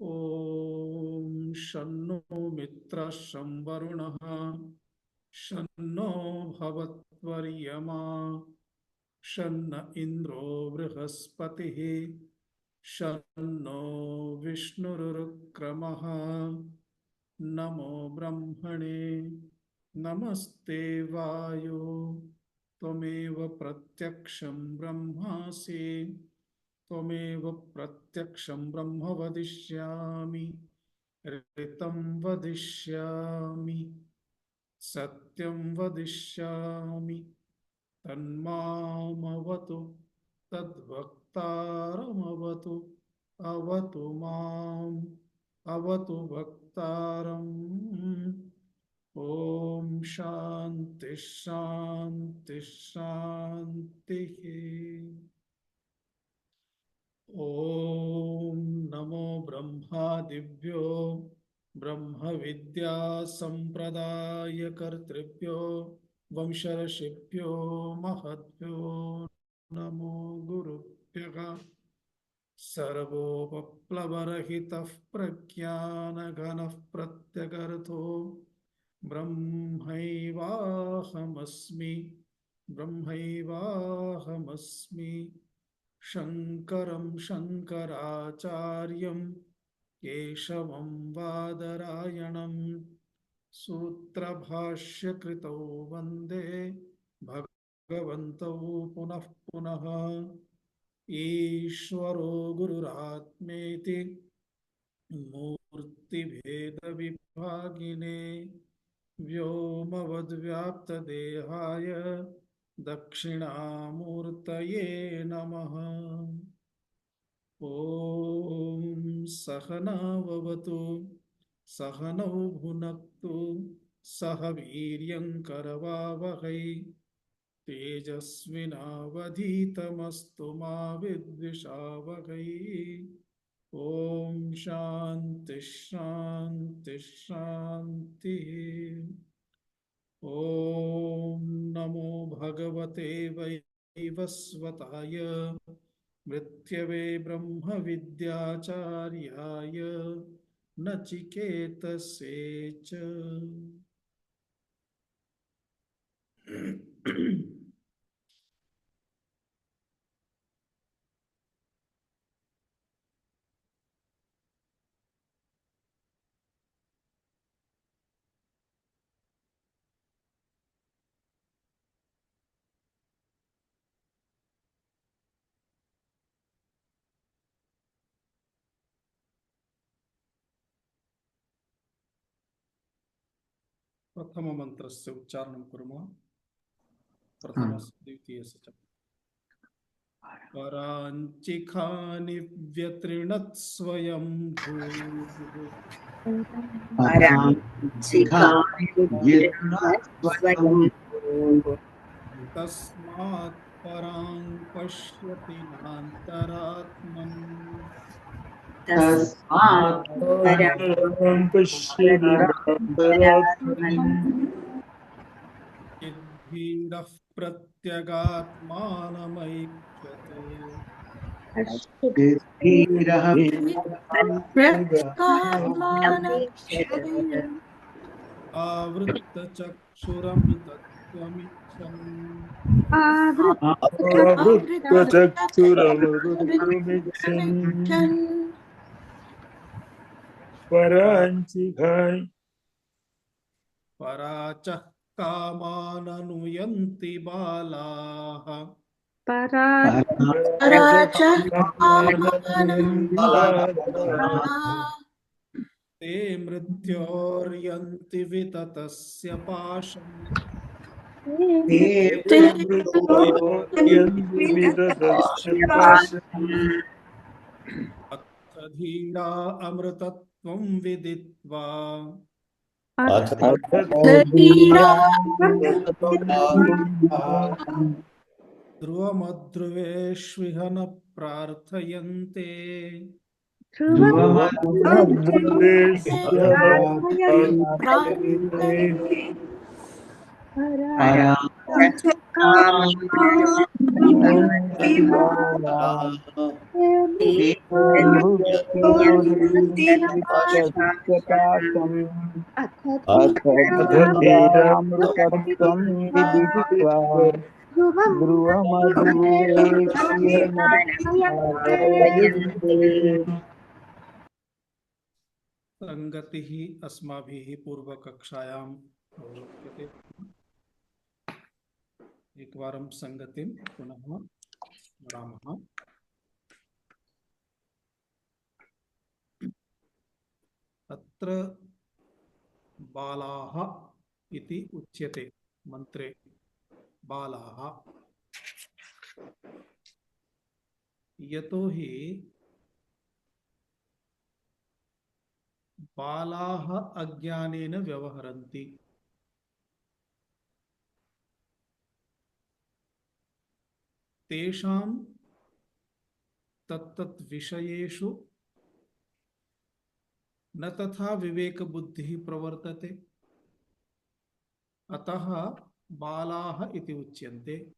ॐ शन्नो मित्रः शं वरुणः शन्नो भवत्वर्यमा शन्न इन्द्रो बृहस्पतिः शन्नो विष्णुरुक्रमः। नमो ब्रह्मणे नमस्ते वायो त्वमेव प्रत्यक्षं ब्रह्मासि त्वमेव प्रत्यक्षं ब्रह्म वदिष्यामि ऋतं वदिष्यामि सत्यं वदिष्यामि तन्मामवतु तद्वक्तारमवतु अवतु माम् अवतु वक्तारम्। ॐ शान्ति शान्ति शान्तिः। ॐ नमो ब्रह्मादिभ्यो ब्रह्म विद्या संप्रदायकर्तृभ्यो वंशर्षिभ्यो महद्भ्यो नमो गुरुभ्यः। सर्वोपप्लवरहितः प्रज्ञानघनः प्रत्यगर्थो ब्रह्मैवाहमस्मि ब्रह्मैवाहमस्मि। शङ्करं शङ्कराचार्यं केशवं बादरायणं सूत्रभाष्यकृतौ वन्दे भगवन्तौ पुनः पुनः। ईश्वरो गुरुरात्मेति मूर्तिभेदविभागिने व्योमवद्व्याप्तदेहाय दक्षिणामूर्तये नमः। ॐ सहनाववतु सहनौ भुनक्तु सह वीर्यङ्करवावहै तेजस्विनावधीतमस्तु मा विद्विषावहै। ॐ शान्ति शान्ति शान्तिः। ॐ नमो भगवते वैवस्वताय मृत्यवे ब्रह्मविद्याचार्याय नचिकेतसे च। प्रथम मंत्रस्य उच्चारणं कुर्मः। प्रथमस्य द्वितीयस्य च। पराञ्चिखानि व्यतृणत् स्वयं तस्मात् परां पश्यति नान्तरात्मन्। धीरः प्रत्यगात्मानमैक्षते आवृत्तचक्षुरमृतत्वमिच्छन् पराचः कामाननुयन्ति बालाः ते मृत्योर्यन्ति विततस्य पाशम्। अथ धीरा अमृतत्वं विदित्वा ध्रुवमध्रुवेष्विह न प्रार्थयन्ते। देवोऽनुवृत्तिर्विद्यपाशम् अथ अथ धीरामृतत्वं विदित्वा ध्रुवमधुरेक्ष्यमध्यापयन्ते। संगतिः अस्माभिः पूर्वकक्षायाम् अवलोक्यते। एकवारं संगतिं पुनः स्मरामः। अत्र बालाः इति उच्यते मंत्रे। बालाः यतोहि बालाः अज्ञानेन व्यवहरन्ति। तेषां तत्तत् विषयेषु न तथा विवेक बुद्धिः प्रवर्तते, अतः बालाः इति उच्यन्ते।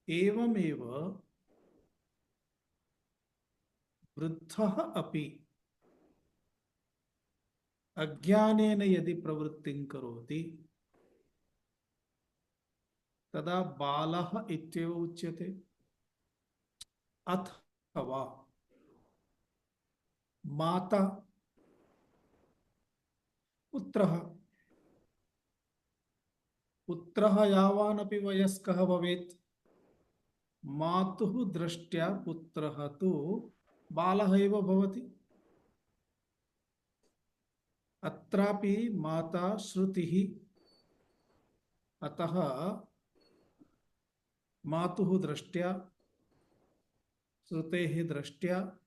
एवमेव वृद्धः अपि अज्ञानेन यदि प्रवृत्तिं करोति तदा बालः इत्येव उच्यते। अथवा माता पुत्रः पुत्रः यावानपि वयस्कः भवेत्, मातुः दृष्ट्या पुत्रः तु बालः एव भवति। अत्रापि माता श्रुतिः, अतः मातुः दृष्ट्या श्रुतेः दृष्ट्या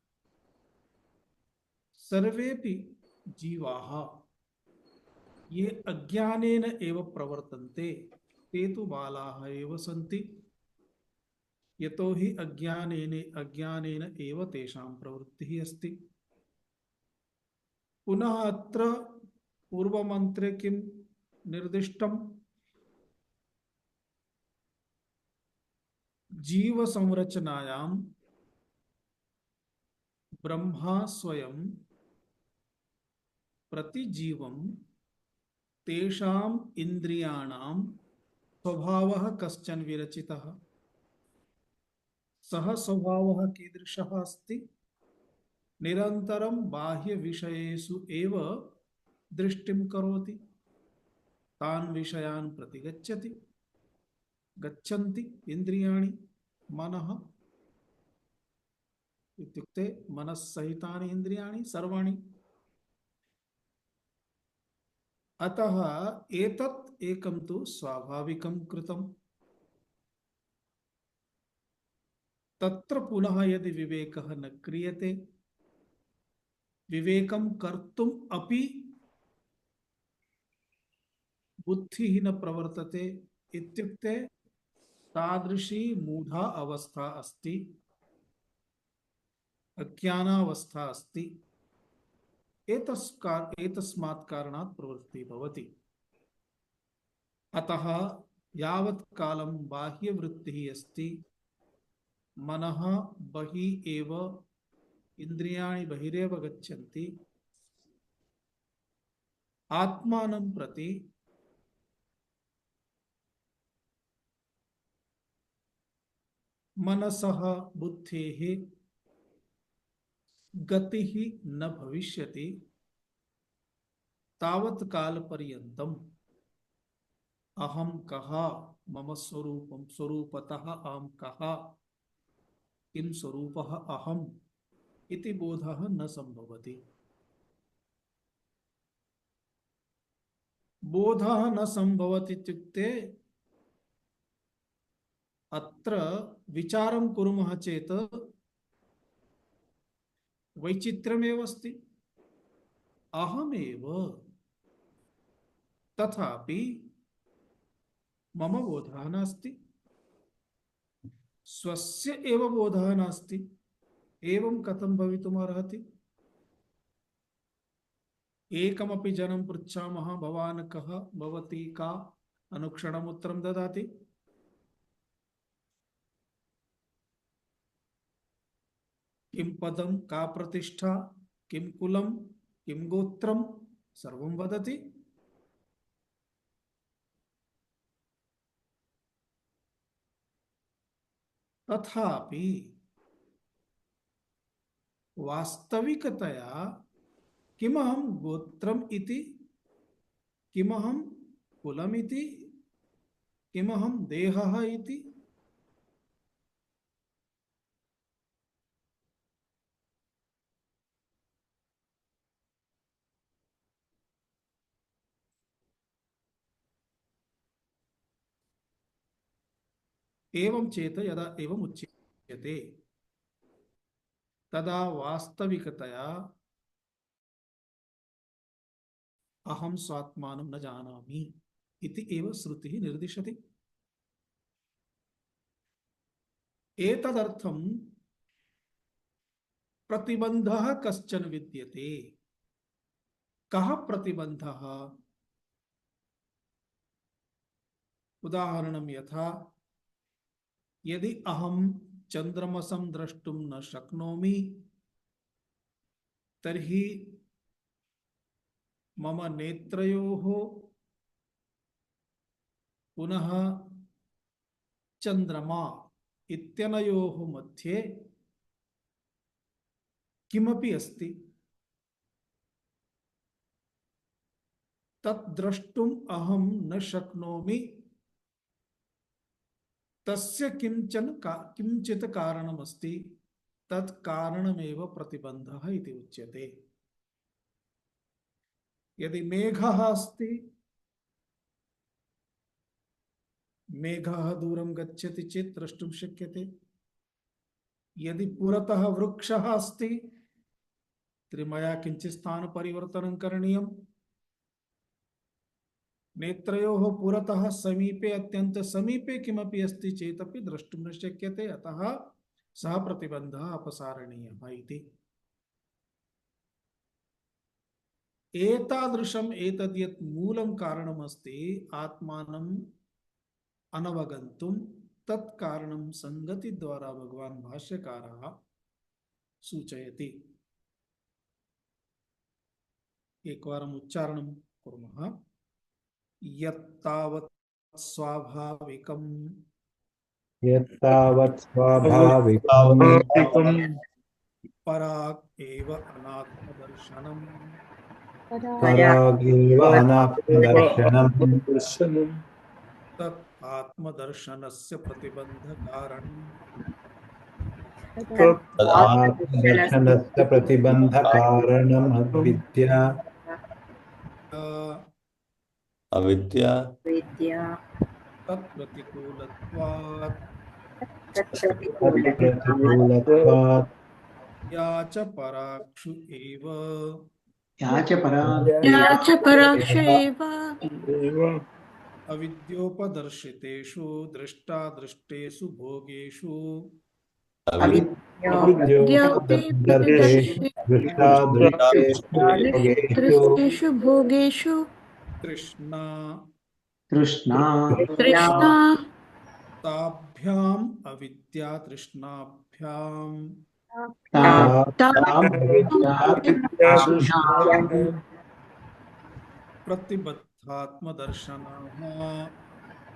सर्वेपि जीवाः ये अज्ञानेन एव प्रवर्तन्ते ते तु बालाः एव सन्ति, यतोहि अज्ञानेन एव तेषां प्रवृत्तिः अस्ति। पुनः अत्र पूर्वमन्त्रे किं निर्दिष्टम्? जीव संरचनायां ब्रह्मा स्वयं प्रतिजीवं तेषाम् इन्द्रियाणां स्वभावः कश्चन विरचितः। सः स्वभावः कीदृशः अस्ति? निरन्तरं बाह्य विषयेषु एव दृष्टिं करोति, तान् विषयान् प्रति गच्छन्ति इन्द्रियाणि मनः, इत्युक्ते मनस्सहितानि इन्द्रियाणि सर्वाणि। अतः एतत् एकं तु स्वाभाविकं कृतम्। तत्र पुनः यदि विवेकः न क्रियते, विवेकं कर्तुम् अपि बुद्धिः न प्रवर्तते, इत्युक्ते तादृशी मूढ़ा अवस्था अस्ति, अज्ञानावस्था अस्ति। एतस्मात् कारणात् प्रवृत्तिः भवति। अतः यावत् कालं बाह्यवृत्तिः अस्ति, मनः बहिः एव, इन्द्रियाणि बहिरेव गच्छन्ति, आत्मानं प्रति मनसः बुद्धेः गतिः न भविष्यति, तावत् कालपर्यन्तम् अहं कः, मम स्वरूपं, स्वरूपतः अहं कः, किं स्वरूपः अहम् इति बोधः न संभवति। बोधः न संभवति इत्युक्ते अत्र विचारं कुर्मः चेत् वैचित्र्यमेव अस्ति। अहमेव, तथापि मम बोधः नास्ति, स्वस्य एव बोधः नास्ति। एवं कथं भवितुमर्हति? एकमपि जनं पृच्छामः, भवान् कः, भवती का, अनुक्षणम् उत्तरं ददाति। किं पदं का प्रतिष्ठा किं कुलं किं गोत्रं सर्वं वदति। तथापि वास्तविकतया किमहं गोत्रम् इति किमहं कुलमिति किमहं देहः इति एवं चेत यदा एवं उच्यते तदा वास्तविकतया अहं स्वात्मानं न जानामि इति एव श्रुतिः निर्दिशति। एतदर्थं प्रतिबन्धः कश्चन विद्यते। कः प्रतिबन्धः? उदाहरणं यथा यदि अहं चन्द्रमसं द्रष्टुं न शक्नोमि तर्हि मम नेत्रयोः पुनः चन्द्रमा इत्यनयोः मध्ये किमपि अस्ति तत् द्रष्टुम् अहं न शक्नोमि। तस्य किंचित् कारणमस्ति, तत् कारणमेव प्रतिबन्धः इति उच्यते। यदि मेघः अस्ति, मेघः दूरं गच्छति चेत् द्रष्टुं शक्यते। यदि पुरतः वृक्षः अस्ति तर्हि मया किञ्चित् स्थानपरिवर्तनं करणीयम्। नेत्रयोः पुरतः समीपे अत्यन्त समीपे किमपि अस्ति चेदपि द्रष्टुं न शक्यते। अतः सः प्रतिबन्धः अपसारणीयः इति। एतादृशम् एतद् यत् मूलं कारणमस्ति आत्मानम् अनवगन्तुं तत् कारणं संगति द्वारा भगवान् भाष्यकारः सूचयति। एकवारम् उच्चारणं कुर्मः। यत्तावत् स्वाभाविकम् यत्तावत् स्वाभाविकम् पराक् एव अनात्मदर्शनम् परागेव अनात्मदर्शनम् तत् आत्मदर्शनस्य प्रतिबन्धकारणम् आत्मदर्शनस्य प्रतिबन्धकारणम् अविद्या अविद्या तत्प्रतिकूलत्वात् तत्प्रतिकूलत्वात् या च पराक्षु एव या च पराक्ष एव अविद्योपदर्शितेषु दृष्टादृष्टेषु भोगेषु दृष्टेषु भोगेषु तृष्णा तृष्णा ताभ्याम् अविद्या तृष्णाभ्याम् प्रतिबद्धात्मदर्शनाः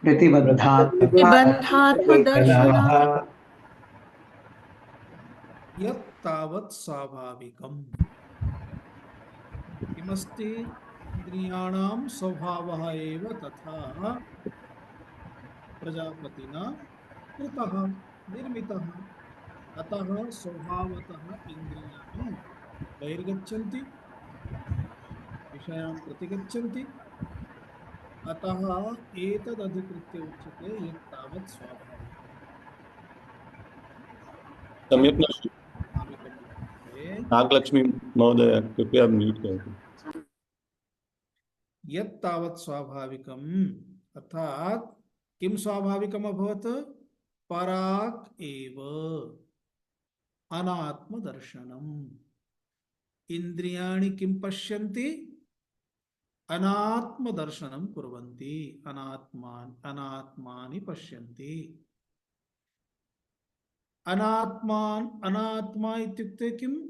प्रतिबन्धात्मदर्शनः यत्तावत् स्वाभाविकम् किमस्ति इंद्रियाणां स्वभावः एव तथा प्रजापतिना कृतः निर्मितः। अतः स्वभावतः इंद्रियाणि बहिर्गच्छन्ति विषयान् प्रतिगच्छन्ति। अतः एतदधिकृत्य उच्यते यत्तावत् स्वाभाविकम्। सम्यक् नागलक्ष्मी महोदय कृपया म्यूट करें। यत्तावत् स्वाभाविकम् अर्थात किं स्वाभाविकम् अभवत्? पराक् एव अनात्मदर्शनम्। इंद्रियाणि किं पश्यन्ति? अनात्मदर्शनं कुर्वन्ति। अनात्मानि पश्यन्ति। अनात्मा इत्युक्ते किम्?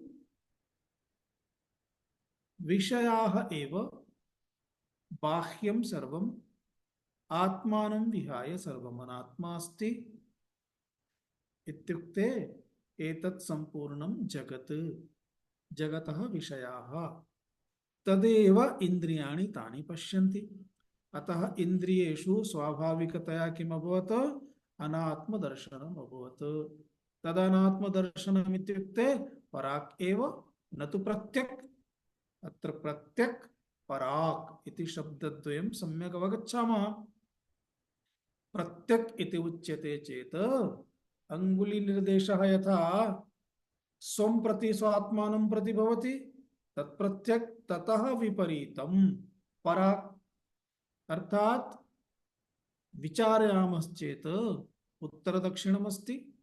विषयाः एव बाह्यं सर्वम् आत्मानं विहाय सर्वम् अनात्मा अस्ति इत्युक्ते एतत् सम्पूर्णं जगत्, जगतः विषयाः, तदेव इन्द्रियाणि तानि पश्यन्ति। अतः इन्द्रियेषु स्वाभाविकतया किम् अभवत्? अनात्मदर्शनम् अभवत्। तदनात्मदर्शनम् इत्युक्ते पराक् एव, न तु प्रत्यक्। अत्र प्रत्यक् पराक् इति शब्दद्वयं सम्यक् अवगच्छामः। प्रत्यक् इति उच्यते चेत् अङ्गुलिनिर्देशः यथा स्वं प्रति स्वात्मानं प्रति भवति, तत्प्रत्यक् ततः विपरीतं पराक्। अर्थात् विचारयामश्चेत् उत्तरदक्षिणमस्ति,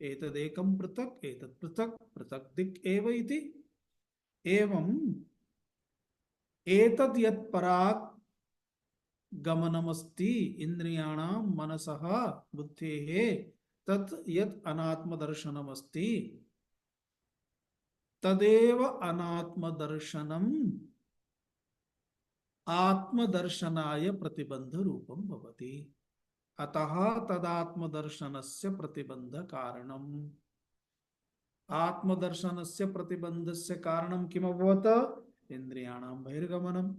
एतदेकं पृथक् एतत् पृथक्, पृथक् दिक् एव इति। एवं एतद् यत् पराक् गमनमस्ति इन्द्रियाणां मनसः बुद्धेः, तत् यत् अनात्मदर्शनमस्ति, तदेव अनात्मदर्शनम् आत्मदर्शनाय प्रतिबंध रूपं भवति। अतः तदात्मदर्शनस्य प्रतिबंध कारणम्। आत्मदर्शनस्य प्रतिबंधस्य कारणं किम् अभवत्? इन्द्रियाणां बहिर्गमनम्।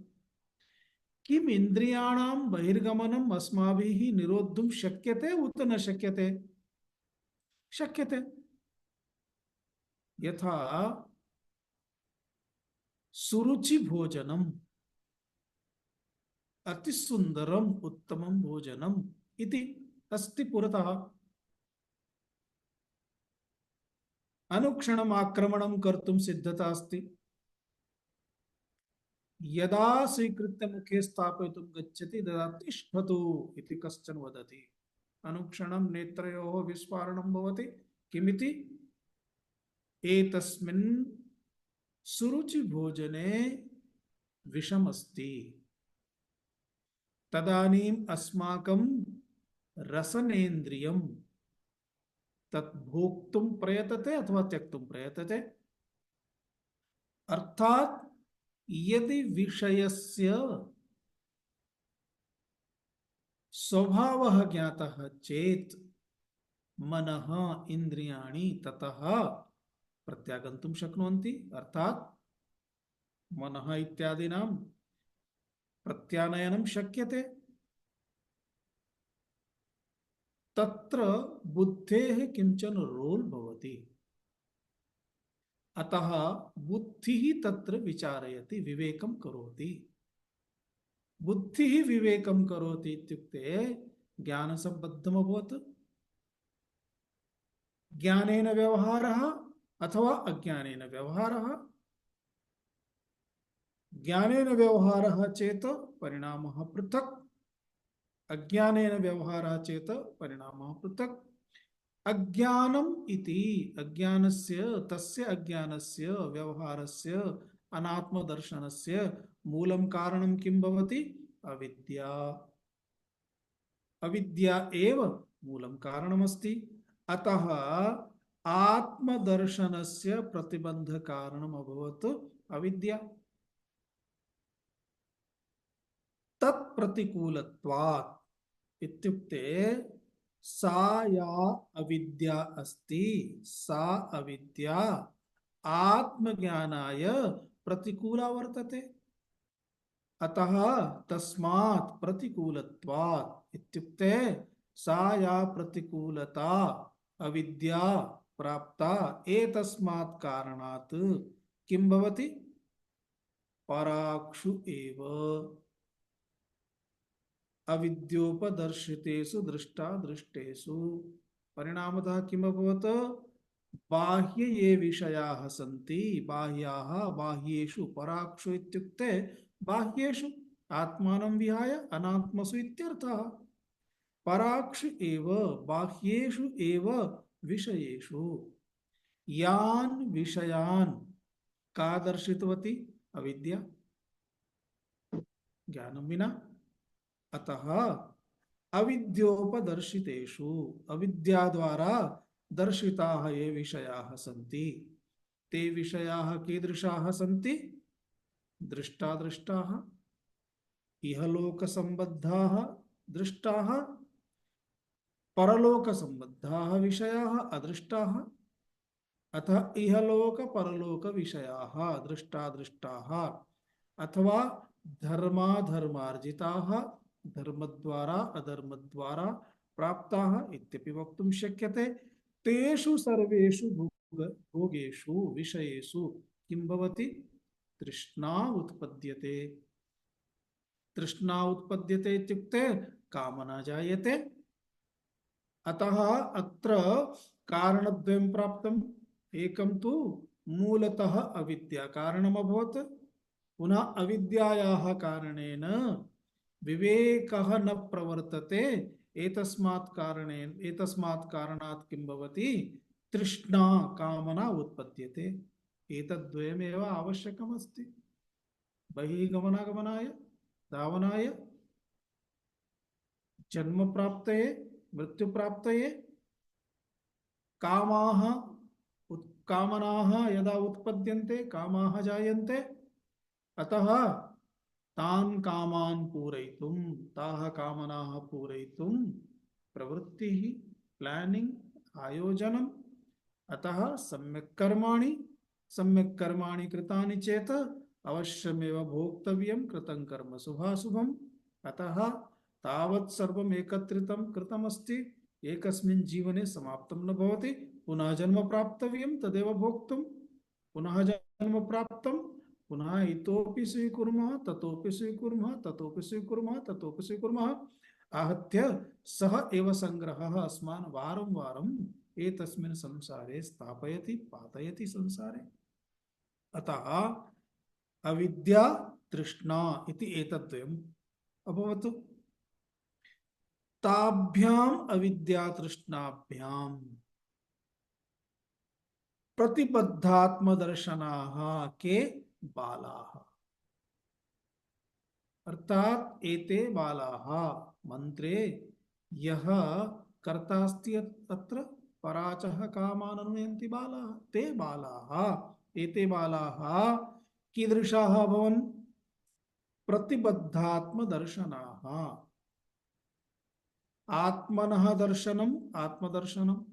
किम् इन्द्रियाणां बहिर्गमनम् अस्माभिः निरोद्धुं शक्यते उत न शक्यते? शक्यते। यथा सुरुचि भोजनम्, अतिसुन्दरम् उत्तमं भोजनम् इति अस्ति पुरतः, अनुक्षणम् आक्रमणं कर्तुं सिद्धता अस्ति। यदा स्वीकृत्य मुखे स्थापयितुं गच्छति तदा तिष्ठतु इति कश्चन वदति। अनुक्षणं नेत्रयोः विस्फारणं भवति। किमिति? एतस्मिन् सुरुचि भोजने विषमस्ति। तदानीम् अस्माकं रसनेन्द्रियं तत् भोक्तुं प्रयतते अथवा त्यक्तुं प्रयतते। अर्थात् यदि विषयस्य स्वभावः ज्ञातः चेत् मनः इन्द्रियाणि ततः प्रत्यागन्तुं शक्नुवन्ति। अर्थात् मनः इत्यादीनां प्रत्यानयनं शक्यते। तत्र बुद्धेः किंचन रोल् भवति। अतः बुद्धिः तत्र विचारयति, विवेकं करोति। बुद्धिः विवेकं करोति इत्युक्ते ज्ञानसम्बद्धम् अभवत्। ज्ञानेन व्यवहारः अथवा अज्ञानेन व्यवहारः। ज्ञानेन व्यवहारः चेत् परिणामः पृथक्, अज्ञानेन व्यवहारः चेत् परिणामः पृथक्। अज्ञानम् इति अज्ञानस्य, तस्य अज्ञानस्य व्यवहारस्य अनात्मदर्शनस्य मूलं कारणं किं भवति? अविद्या। अविद्या एव मूलं कारणमस्ति। अतः आत्मदर्शनस्य प्रतिबन्धकारणम् अभवत् अविद्या। तत्प्रतिकूलत्वात् इत्युक्ते सा या अविद्या अस्ति, सा अविद्या आत्मज्ञानाय प्रतिकूला वर्तते। अतः तस्मात् प्रतिकूलत्वात् इत्युक्ते सा या प्रतिकूलता अविद्या प्राप्ता, एतस्मात् कारणात् किं भवति? पराक्षु एव अविद्योपदर्शितेषु दृष्टादृष्टेषु। परिणामतः किम् अभवत्? बाह्य ये विषयाः सन्ति, बाह्याः बाह्येषु, पराक्षु इत्युक्ते बाह्येषु आत्मानं विहाय अनात्मसु इत्यर्थः। पराक्षु एव बाह्येषु एव विषयेषु यान् विषयान् का दर्शितवती? अविद्या, ज्ञानं विना। अतः अविद्योपदर्शितेषु, अविद्या द्वारा दर्शिताः ये विषयाः सन्ति ते विषयाः कीदृशाः सन्ति दृष्टादृष्टाः इहलोकसम्बद्धाः दृष्टाः परलोकसम्बद्धाः विषयाः अदृष्टाः अतः इहलोक परलोक विषयाः दृष्टादृष्टाः अथवा धर्माधर्मार्जिताः धर्मद्वारा अधर्मद्वारा प्राप्ताः इत्यपि वक्तुं शक्यते। तेषु सर्वेषु भोगेषु विषयेषु किं भवति तृष्णा उत्पद्यते। तृष्णा उत्पद्यते इत्युक्ते कामना जायते। अतः अत्र कारणद्वयं प्राप्तम्। एकं तु मूलतः अविद्या कारणम् अभवत्, पुनः अविद्यायाः कारणेन विवेकः न प्रवर्तते। एतस्मात् कारणात् किं भवति तृष्णा कामना उत्पद्यते। एतद्द्वयमेव आवश्यकमस्ति बहिः गमनागमनाय धावनाय जन्म प्राप्तये मृत्यु प्राप्तये। कामनाः यदा उत्पद्यन्ते कामाः जायन्ते। अतः तान् कामान् पूरयितुं ताः कामनाः पूरयितुं प्रवृत्तिः प्लानिंग आयोजनम्। अतः सम्यक् कर्माणि कृतानि चेत् अवश्यमेव भोक्तव्यं कृतं कर्म शुभाशुभम्। अतः तावत् सर्वम् एकत्रितं कृतमस्ति एकस्मिन् जीवने समाप्तं न भवति। पुनः जन्म प्राप्तव्यं तदेव भोक्तुं। पुनः जन्म प्राप्तं पुनः इतोपि स्वीकुर्मः ततोपि स्वीकुर्मः ततोपि स्वीकुर्मः ततोपि स्वीकुर्मः। आहत्य सः एव संग्रहः अस्मान् वारं वारम् एतस्मिन् संसारे स्थापयति पातयति संसारे। अतः अविद्या तृष्णा इति एतद्वयम् अभवत्। ताभ्याम् अविद्या तृष्णाभ्याम् प्रतिबद्धात्मदर्शनाः के बालाः। अर्थात एते बालाः मंत्रे यः कर्ता अस्ति तत्र पराचः कामान् अनुयन्ति बालाः ते बालाः। एते बालाः कीदृशाः भवन् प्रतिबद्धात्मदर्शनाः। आत्मनः दर्शनम् आत्मदर्शनम्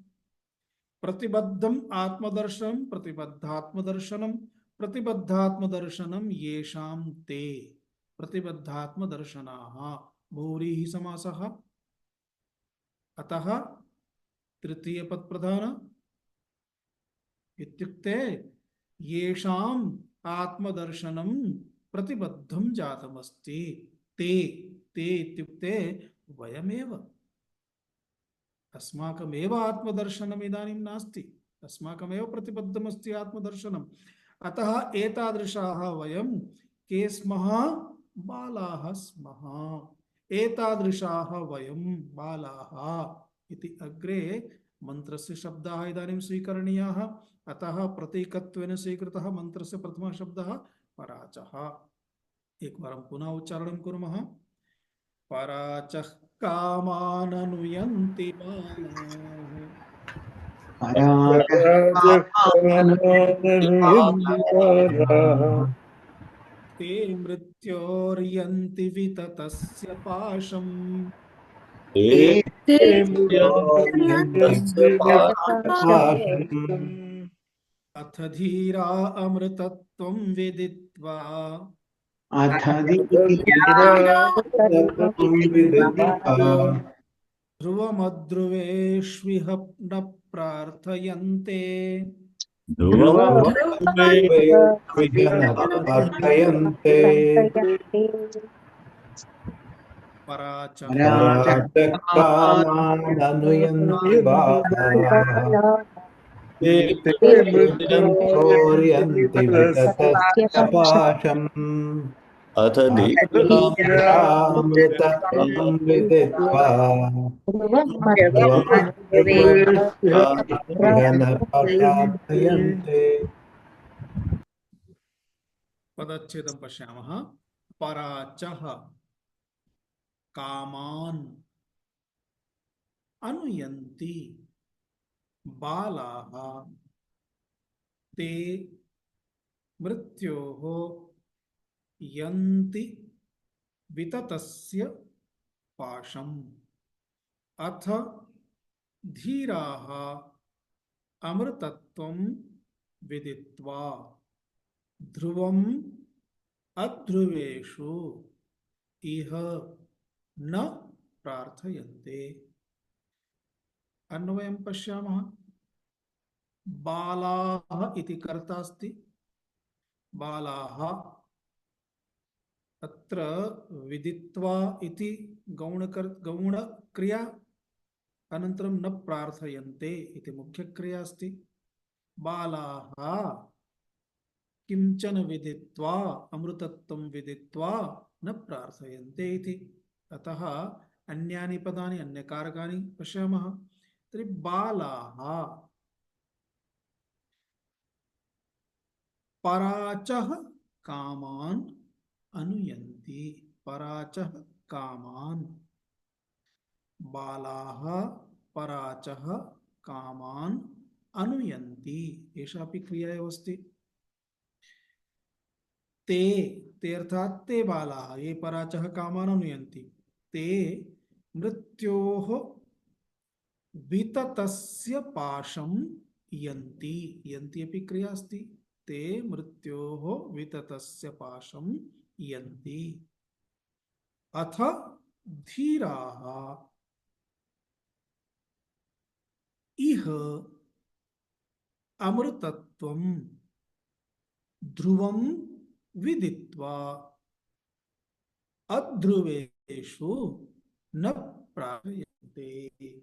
प्रतिबद्धम् आत्मदर्शनम् प्रतिबद्धात्मदर्शनम् प्रतिबद्धात्मदर्शनम् येषां ते प्रतिबद्धात्मदर्शनाः भूरिः समासः। अतः तृतीय पद प्रधान इत्युक्ते येषाम् आत्मदर्शनं प्रतिबद्धं जातमस्ति। ते इत्युक्ते वयमेव अस्माकमेव आत्मदर्शनम् इदानीं नास्ति अस्माकमेव प्रतिबद्धमस्ति आत्मदर्शनम्। अतः एतादृशाः वयं के स्मः बालाः स्मः। एतादृशाः वयं बालाः इति अग्रे मंत्रस्य शब्दाः इदानीं स्वीकरणीयाः। अतः प्रतीकत्वेन स्वीकृतः मंत्रस्य प्रथमः शब्दः पराचः। एकवारं पुनः उच्चारणं कुर्मः। पराचः कामाननुयन्ति ते मृत्योर्यन्ति विततस्य पाशम्। अथ धीरा अमृतत्वं विदित्वा ध्रुवमध्रुवेष्विह न प्रार्थयन्ते। पराचः कामाननुयन्ति बालाः ते विततस्य पाशम्। अथ धीरामृतत्वं विदित्वा ध्रुवमध्रुवेष्विह न प्रार्थयन्ते। पदच्छेदं पश्यामः। पराचः कामान् अनुयन्ति बालाः ते मृत्योः यन्ति विततस्य पाशम् अथ धीराः अमृतत्वं विदित्वा ध्रुवम् अध्रुवेषु इह न प्रार्थयन्ते। अन्वयं पश्यामः। बालाः इति कर्ता अस्ति। बालाः अत्र विदित्वा इति गौणक्रिया अनन्तरं न प्रार्थयन्ते इति मुख्यक्रिया अस्ति। बालाः किंचन विदित्वा अमृतत्वं विदित्वा न प्रार्थयन्ते इति। अतः अन्यानि पदानि अन्यकारकानि पश्यामः। तर्हि बालाः पराचः कामान् अनुयन्ति। पराचः कामान्। बालाः पराचः कामान् अनुयन्ति। एषापि क्रिया एव अस्ति। ते अर्थात् ते बालाः ये पराचः कामान् अनुयन्ति ते मृत्योः विततस्य पाशं यन्ति। यन्ति अपि क्रिया अस्ति। ते मृत्योः विततस्य पाशं यन्ति। अथ धीराः इह अमृतत्वं ध्रुवं विदित्वा अध्रुवेषु न प्रार्थयन्ते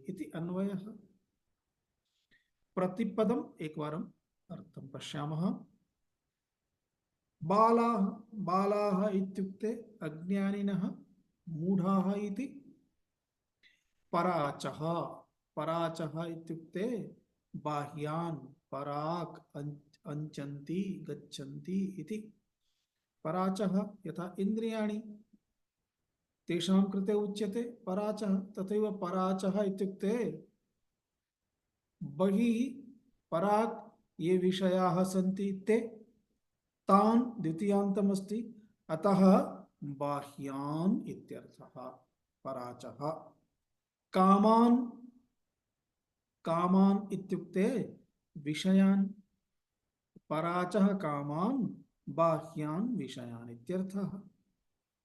इति अन्वयः। प्रतिपदम् एकवारम् अर्थं पश्यामः। बालाः बालाः इत्युक्ते अज्ञानिनः मूढाः इति। पराचः पराचः इत्युक्ते बाह्यान् पराक् अंचन्ति गच्छन्ति इति। पराचः यथा इंद्रियाणि तेषां कृते उच्यते पराचः, तथैव पराचः इत्युक्ते बहिः पराक् ये विषयाः सन्ति ते तान् द्वितीयान्तमस्ति। अतः बाह्यान् इत्यर्थः पराचः। कामान् कामान् इत्युक्ते विषयान्। पराचः कामान् बाह्यान् विषयान् इत्यर्थः।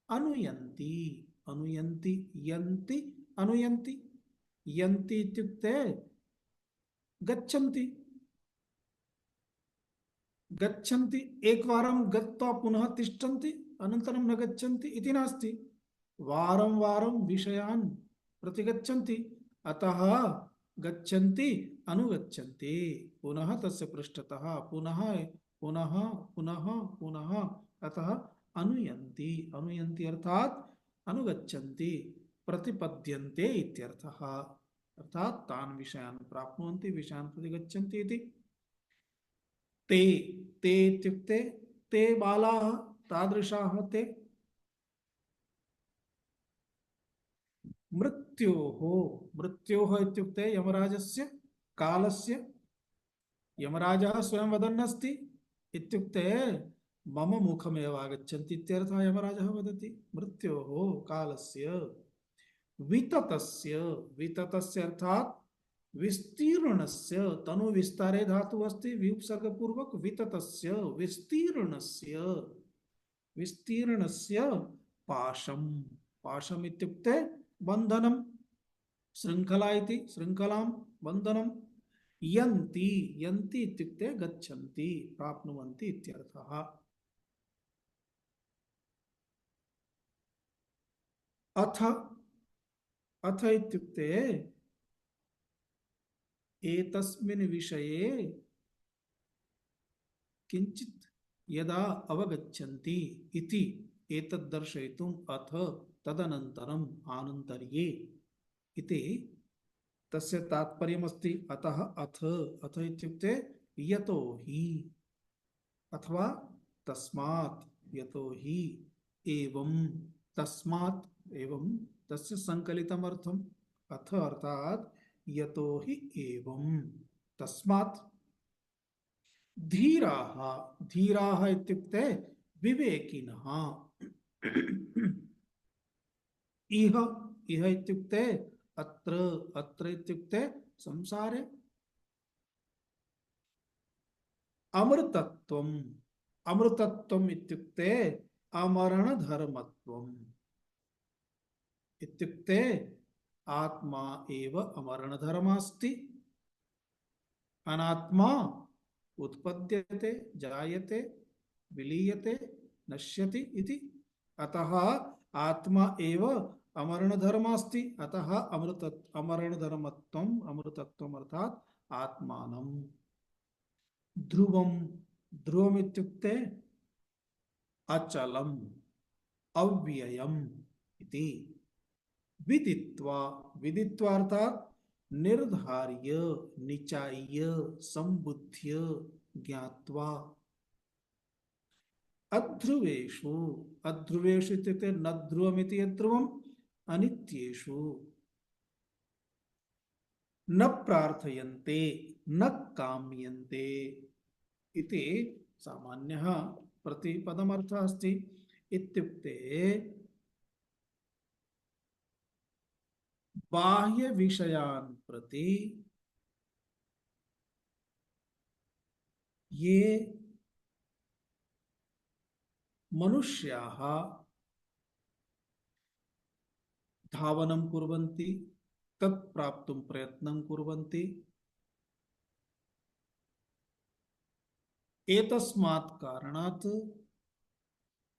अनुयन्ति अनुयन्ति यन्ति अनुयन्ति। यन्ति इत्युक्ते गच्छन्ति। गच्छन्ति एकवारं गत्वा पुनः तिष्ठन्ति अनन्तरं न गच्छन्ति इति नास्ति। वारं वारं विषयान् प्रतिगच्छन्ति। अतः गच्छन्ति अनुगच्छन्ति पुनः तस्य पृष्ठतः पुनः पुनः पुनः पुनः। अतः अनुयन्ति अनुयन्ति अर्थात् अनुगच्छन्ति प्रतिपद्यन्ते इत्यर्थः। अर्थात् तान् विषयान् प्राप्नुवन्ति विषयान् प्रतिगच्छन्ति इति। ते ते इत्युक्ते ते बालाः तादृशाः ते। मृत्योः मृत्योः इत्युक्ते यमराजस्य कालस्य। यमराजः स्वयं वदन्नस्ति इत्युक्ते मम मुखमेव आगच्छन्ति इत्यर्थः यमराजः वदति। मृत्योः कालस्य विततस्य विततस्य अर्थात् विस्तीर्णस्य तनु विस्तारे धातु अस्ति विउपसर्गपूर्वक विततस्य विस्तीर्णस्य विस्तीर्णस्य पाशं। पाशम् इत्युक्ते बन्धनं। श्रृंखला इति श्रृंखलां बन्धनं। यन्ति यन्ति इत्युक्ते गच्छन्ति प्राप्नुवन्ति इत्यर्थः। अथ अथ इत्युक्ते एतस्मिन् विषये किंचित् यदा अवगच्छन्ति इति एतद् दर्शयितुम् अथ तदनन्तरम् आनन्तर्ये इति तस्य तात्पर्यमस्ति। अतः अथ अथ इत्युक्ते यतो हि अथवा तस्मात् यतो हि एवं तस्मात् एवं तस्य संकलितम् अर्थम्। अथ अर्थात् यतो हि एवं तस्मात् धीराः धीराः इत्युक्ते विवेकिनः इह इह इत्युक्ते अत्र अत्र इत्युक्ते संसारे अमृतत्वम् अमृतत्वम् इत्युक्ते अमरणधर्मत्वम् इत्युक्ते आत्मा एव अमरणधर्मस्ति अनात्मा उत्पद्यते जायते विलीयते नश्यति इति अतः आत्मा एव अमरणधर्मस्ति अतः अमरणधर्मत्वम् अमृतत्वम् अर्थात् आत्मानं ध्रुवं ध्रुवम् इत्युक्ते अचलम् अव्ययम् इति विदित्वा विदित्वा अर्थात् निर्धार्य निचाय्य संबुध्य ज्ञात्वा अध्रुवेषु अध्रुवेषु इत्युक्ते न ध्रुवमिति यद्ध्रुवम् अनित्येषु न प्रार्थयन्ते न काम्यन्ते इति सामान्यः प्रतिपदमर्थः अस्ति इत्युक्ते बाह्य विषयान् प्रति ये मनुष्याः धावनं कुर्वन्ति तत् प्राप्तुं प्रयत्नं कुर्वन्ति एतस्मात् कारणात्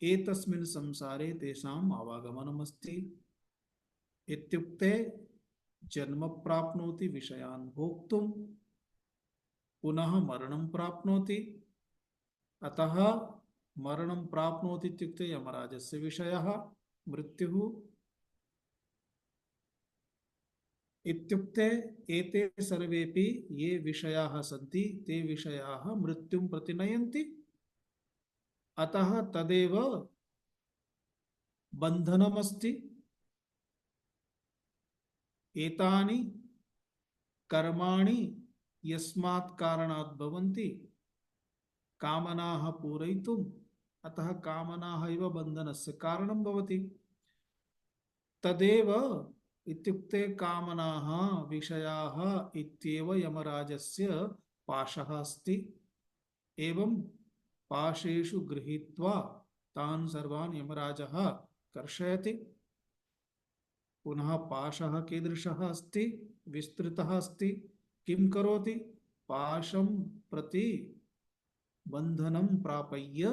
एतस्मिन् संसारे तेषाम् आवागमनमस्ति इत्युक्ते जन्म प्राप्नोति विषयान् भोक्तुं पुनः मरणं प्राप्नोति अतः मरणं प्राप्नोति इत्युक्ते यमराजस्य विषयः मृत्युः इत्युक्ते एते सर्वेपि ये विषयाः सन्ति ते विषयाः मृत्युं प्रति नयन्ति अतः तदेव बन्धनमस्ति एतानि कर्माणि यस्मात् कारणात् भवन्ति कामनाः पूरयितुम् अतः कामनाः एव बन्धनस्य कारणं भवति तदेव इत्युक्ते कामनाः विषयाः इत्येव यमराजस्य पाशः अस्ति एवं पाशेषु गृहीत्वा तान् सर्वान् यमराजः कर्षयति पुनः पाशः कीदृशः अस्ति विस्तृतः अस्ति किं करोति पाशं प्रति बन्धनं प्रापय्य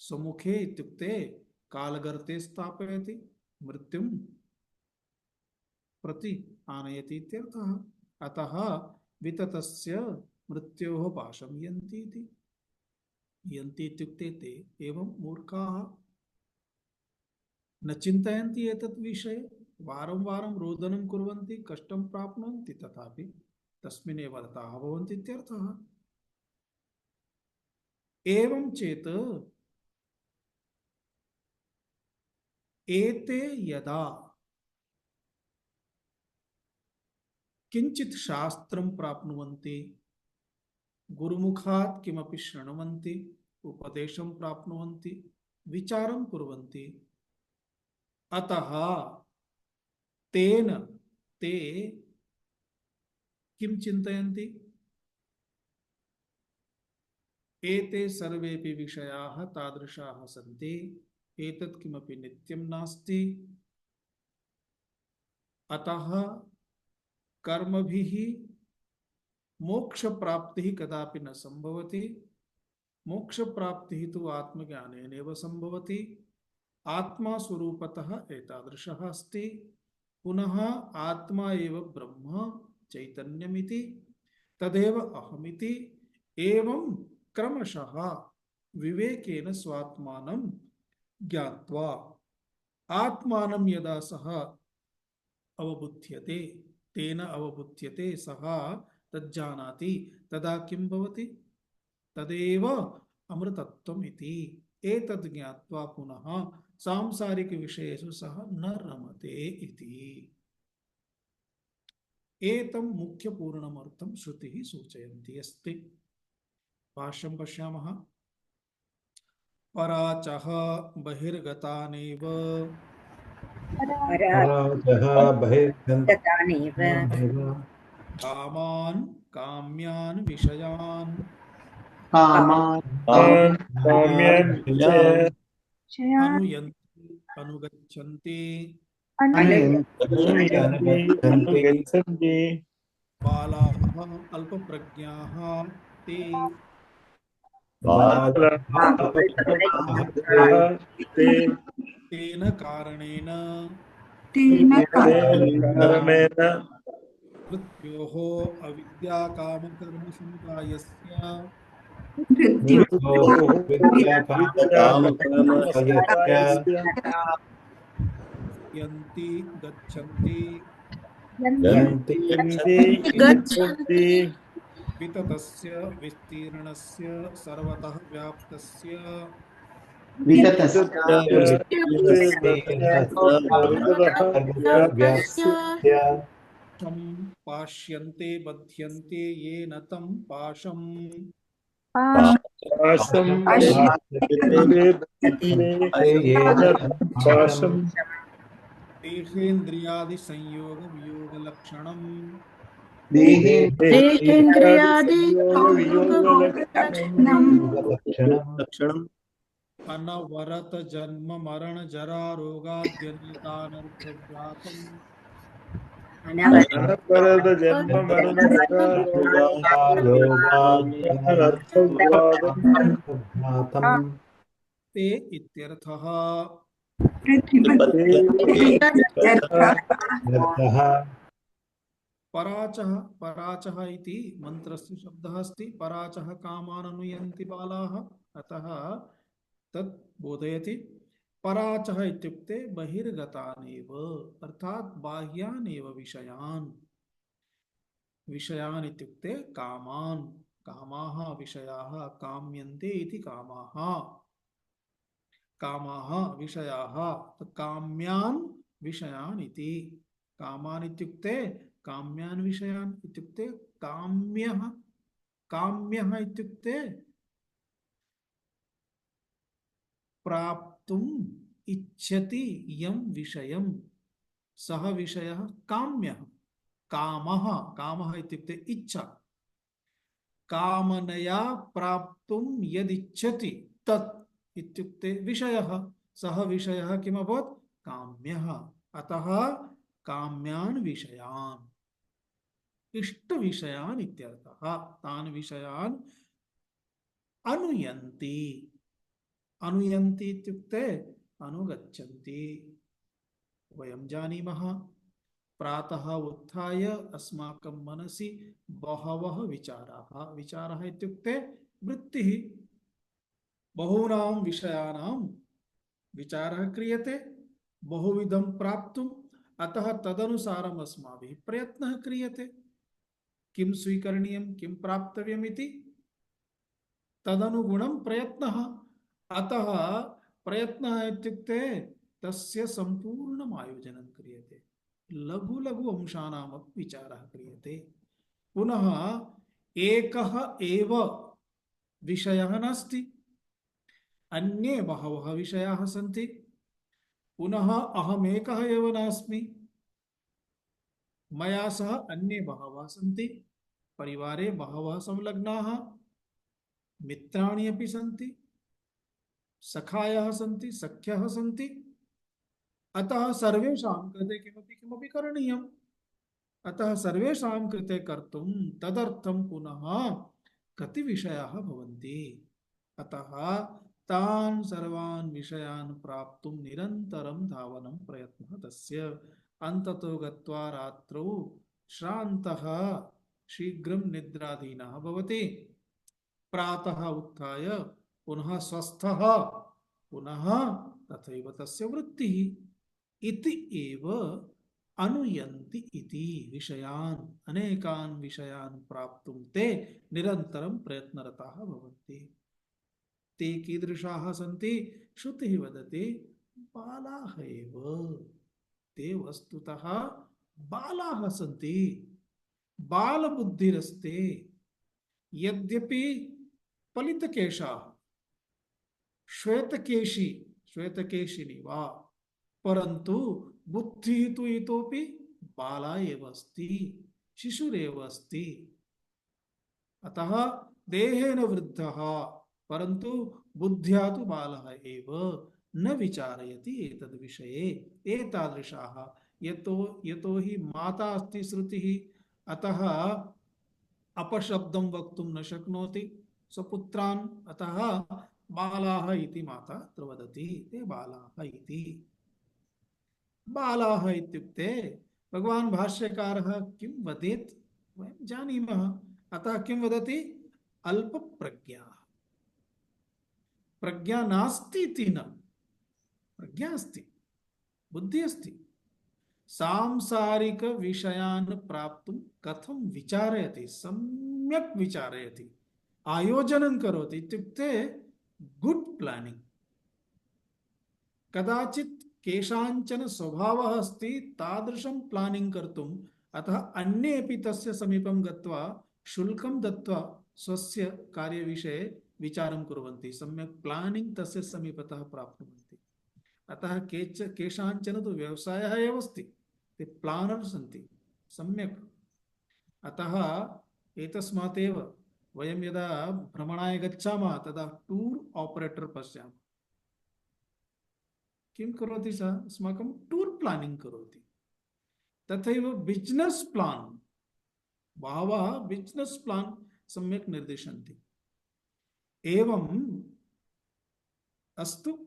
सम्मुखे इत्युक्ते कालगर्ते स्थापयति मृत्युं प्रति आनयति इत्यर्थः अतः विततस्य मृत्योः पाशं यन्ति इति यन्ति इत्युक्ते ते एवं मूर्खाः न चिन्तयन्ति एतत् विषये वारं वारं रोदनं कुर्वन्ति कष्टं प्राप्नुवन्ति तथापि तस्मिन्नेव रताः भवन्ति इत्यर्थः एवं चेत् एते यदा किंचित शास्त्रं प्राप्नुवन्ति गुरुमुखात् किमपि शृण्वन्ति उपदेशं प्राप्नुवन्ति विचारं कुर्वन्ति अतः तेन ते किं चिन्तयन्ति एते सर्वेपि विषयाः तादृशाः सन्ति एतत् किमपि नित्यं नास्ति अतः कर्मभिः मोक्ष प्राप्तिः कदापि न संभवति मोक्ष प्राप्तिः तु आत्मज्ञानेनैव संभवति आत्मा स्वरूपतः एतादृशः अस्ति पुनः आत्मा एव ब्रह्म चैतन्यमिति तदेव अहमिति एवं क्रमशः विवेकेन स्वात्मानं ज्ञात्वा आत्मानं यदा सः अवबुध्यते तेन अवबुध्यते सः तज्जानाति तदा किं भवति तदेव अमृतत्वम् इति एतद् ज्ञात्वा पुनः सांसारिक विषयेषु सः न रमते इति एतं मुख्यपूर्णमर्थं श्रुतिः सूचयन्ती अस्ति। भाष्यं पश्यामः। पराचः बहिर्गतानेव पराजः बहिर्गन्तानेव कामान् काम्यान् विषयान् कामान् काम्यान् अनुयन्ति अनुगच्छन्ति अनुगच्छन्ति बालाः अल्पप्रज्ञाः ते ते तेन कारणेन कारणेन मृत्योः अविद्याकामकर्मसमुदायस्य यन्ति गच्छन्ति गच्छन्ति विततस्य विस्तीर्णस्य सर्वतः व्याप्तस्य तं पाश्यन्ते बध्यन्ते येन तं पाशम् पाशं देहेन्द्रियादिसंयोग वियोगलक्षणम् देहेन्द्रियादि लक्षणम् अनवरत जन्म मरण जरा रोगाद्यनेकानर्थव्यापम् अनवरत जन्म मरण जरा ते इत्यर्थः। पराचः पराचः इति मन्त्रस्य शब्दः अस्ति। पराचः कामान् अनुयन्ति बालाः, अतः तत् बोधयति। पराचः इत्युक्ते बहिर्गतानेव, अर्थात् बाह्यानेव विषयान्। विषयान् इत्युक्ते कामान्, कामाः विषयाः काम्यन्ते इति कामाः, कामाः विषयाः काम्यान् विषयान् इति। कामान् इत्युक्ते काम्यान् विषयान् इत्युक्ते काम्यः, काम्यः इत्युक्ते प्राप्तुम् इच्छति यं विषयं सः विषयः काम्यः। कामः, कामः इत्युक्ते इच्छा, कामनया प्राप्तुं यदिच्छति तत् इत्युक्ते विषयः, सः विषयः किमभवत्? काम्यः। अतः काम्यान् विषयान्, इष्टविषयान् इत्यर्थः। तान् विषयान् अनुयन्ति, अनुयन्ति इत्युक्ते अनुगच्छन्ति। वयं जानीमः प्रातः उत्थाय अस्माकं मनसि बहवः विचाराः, विचारः इत्युक्ते वृत्तिः, बहूनां विषयाणां विचारः क्रियते बहुविधं प्राप्तुम्। अतः तदनुसारम् अस्माभिः प्रयत्नः क्रियते, किं स्वीकरणीयं किं प्राप्तव्यम् इति, तदनुगुणं प्रयत्नः। अतः प्रयत्नः इत्युक्ते तस्य सम्पूर्णम् आयोजनं क्रियते, लघु लघु अंशानामपि विचारः क्रियते। पुनः एकः एव विषयः नास्ति, अन्ये बहवः विषयाः सन्ति। पुनः अहमेकः एव नास्मि, मया सह अन्ये बहवः सन्ति, परिवारे बहवः संलग्नाः, मित्राणि अपि सन्ति, सखायः सन्ति, सख्यः सन्ति। अतः सर्वेषां कृते किमपि किमपि करणीयम्। अतः सर्वेषां कृते कर्तुं तदर्थं पुनः कति विषयाः भवन्ति। अतः तान् सर्वान् विषयान् प्राप्तुं निरन्तरं धावनं प्रयत्नः तस्य। अन्ततो गत्वा रात्रौ श्रान्तः शीघ्रं निद्राधीनः भवति, प्रातः उत्थाय पुनः स्वस्थः, पुनः तथैव तस्य वृत्तिः। इति एव अनुयन्ति इति विषयान्, अनेकान् विषयान् प्राप्तुं ते निरन्तरं प्रयत्नरताः भवन्ति। ते कीदृशाः सन्ति? श्रुतिः वदति बालाः एव, ते वस्तुतः बालाः सन्ति। बाल बुद्धिरस्ते यद्यपि पलितकेशा श्वेतकेशी श्वेतकेशिनी वा परंतु बुद्धि तु इतोपि बाला एव अस्ति शिशुरेव अस्ति अतः देहेन वृद्धः परंतु बुद्ध्या तु बालः एव न विचारयति एतद् विषये एतादृशाः यतो हि माता अस्ति श्रुतिः अतः अपशब्दं वक्तुं न शक्नोति स्वपुत्रान् अतः बालाः इति माता अत्र वदति ते बालाः इति बालाः इत्युक्ते भगवान् भाष्यकारः किं वदेत् वयं जानीमः अतः किं वदति अल्पप्रज्ञा प्रज्ञा नास्ति इति न प्रज्ञा अस्ति बुद्धि अस्ति सांसारिक विषयान् प्राप्तुं कथं विचारयति सम्यक् विचारयति आयोजनं करोति इत्युक्ते गुड प्लानिंग कदाचित् केषाञ्चन स्वभावः अस्ति तादृशं प्लानिंग कर्तुम् अतः अन्येपि तस्य समीपं गत्वा शुल्कं दत्वा स्वस्य कार्यविषये विचारं कुर्वन्ति सम्यक् प्लानिंग तस्य समीपतः प्राप्नुवन्ति अतः केषाञ्चन तु व्यवसायः एव अस्ति ते प्लानर् सन्ति सम्यक् अतः एतस्मात् एव वयं यदा भ्रमणाय गच्छामः तदा टूर् ऑपरेटर पश्यामः किं करोति सः अस्माकं टूर् प्लानिंग करोति तथैव बिजनेस प्लान बहवः बिजनेस प्लान सम्यक् निर्दिशन्ति एवम् अस्तु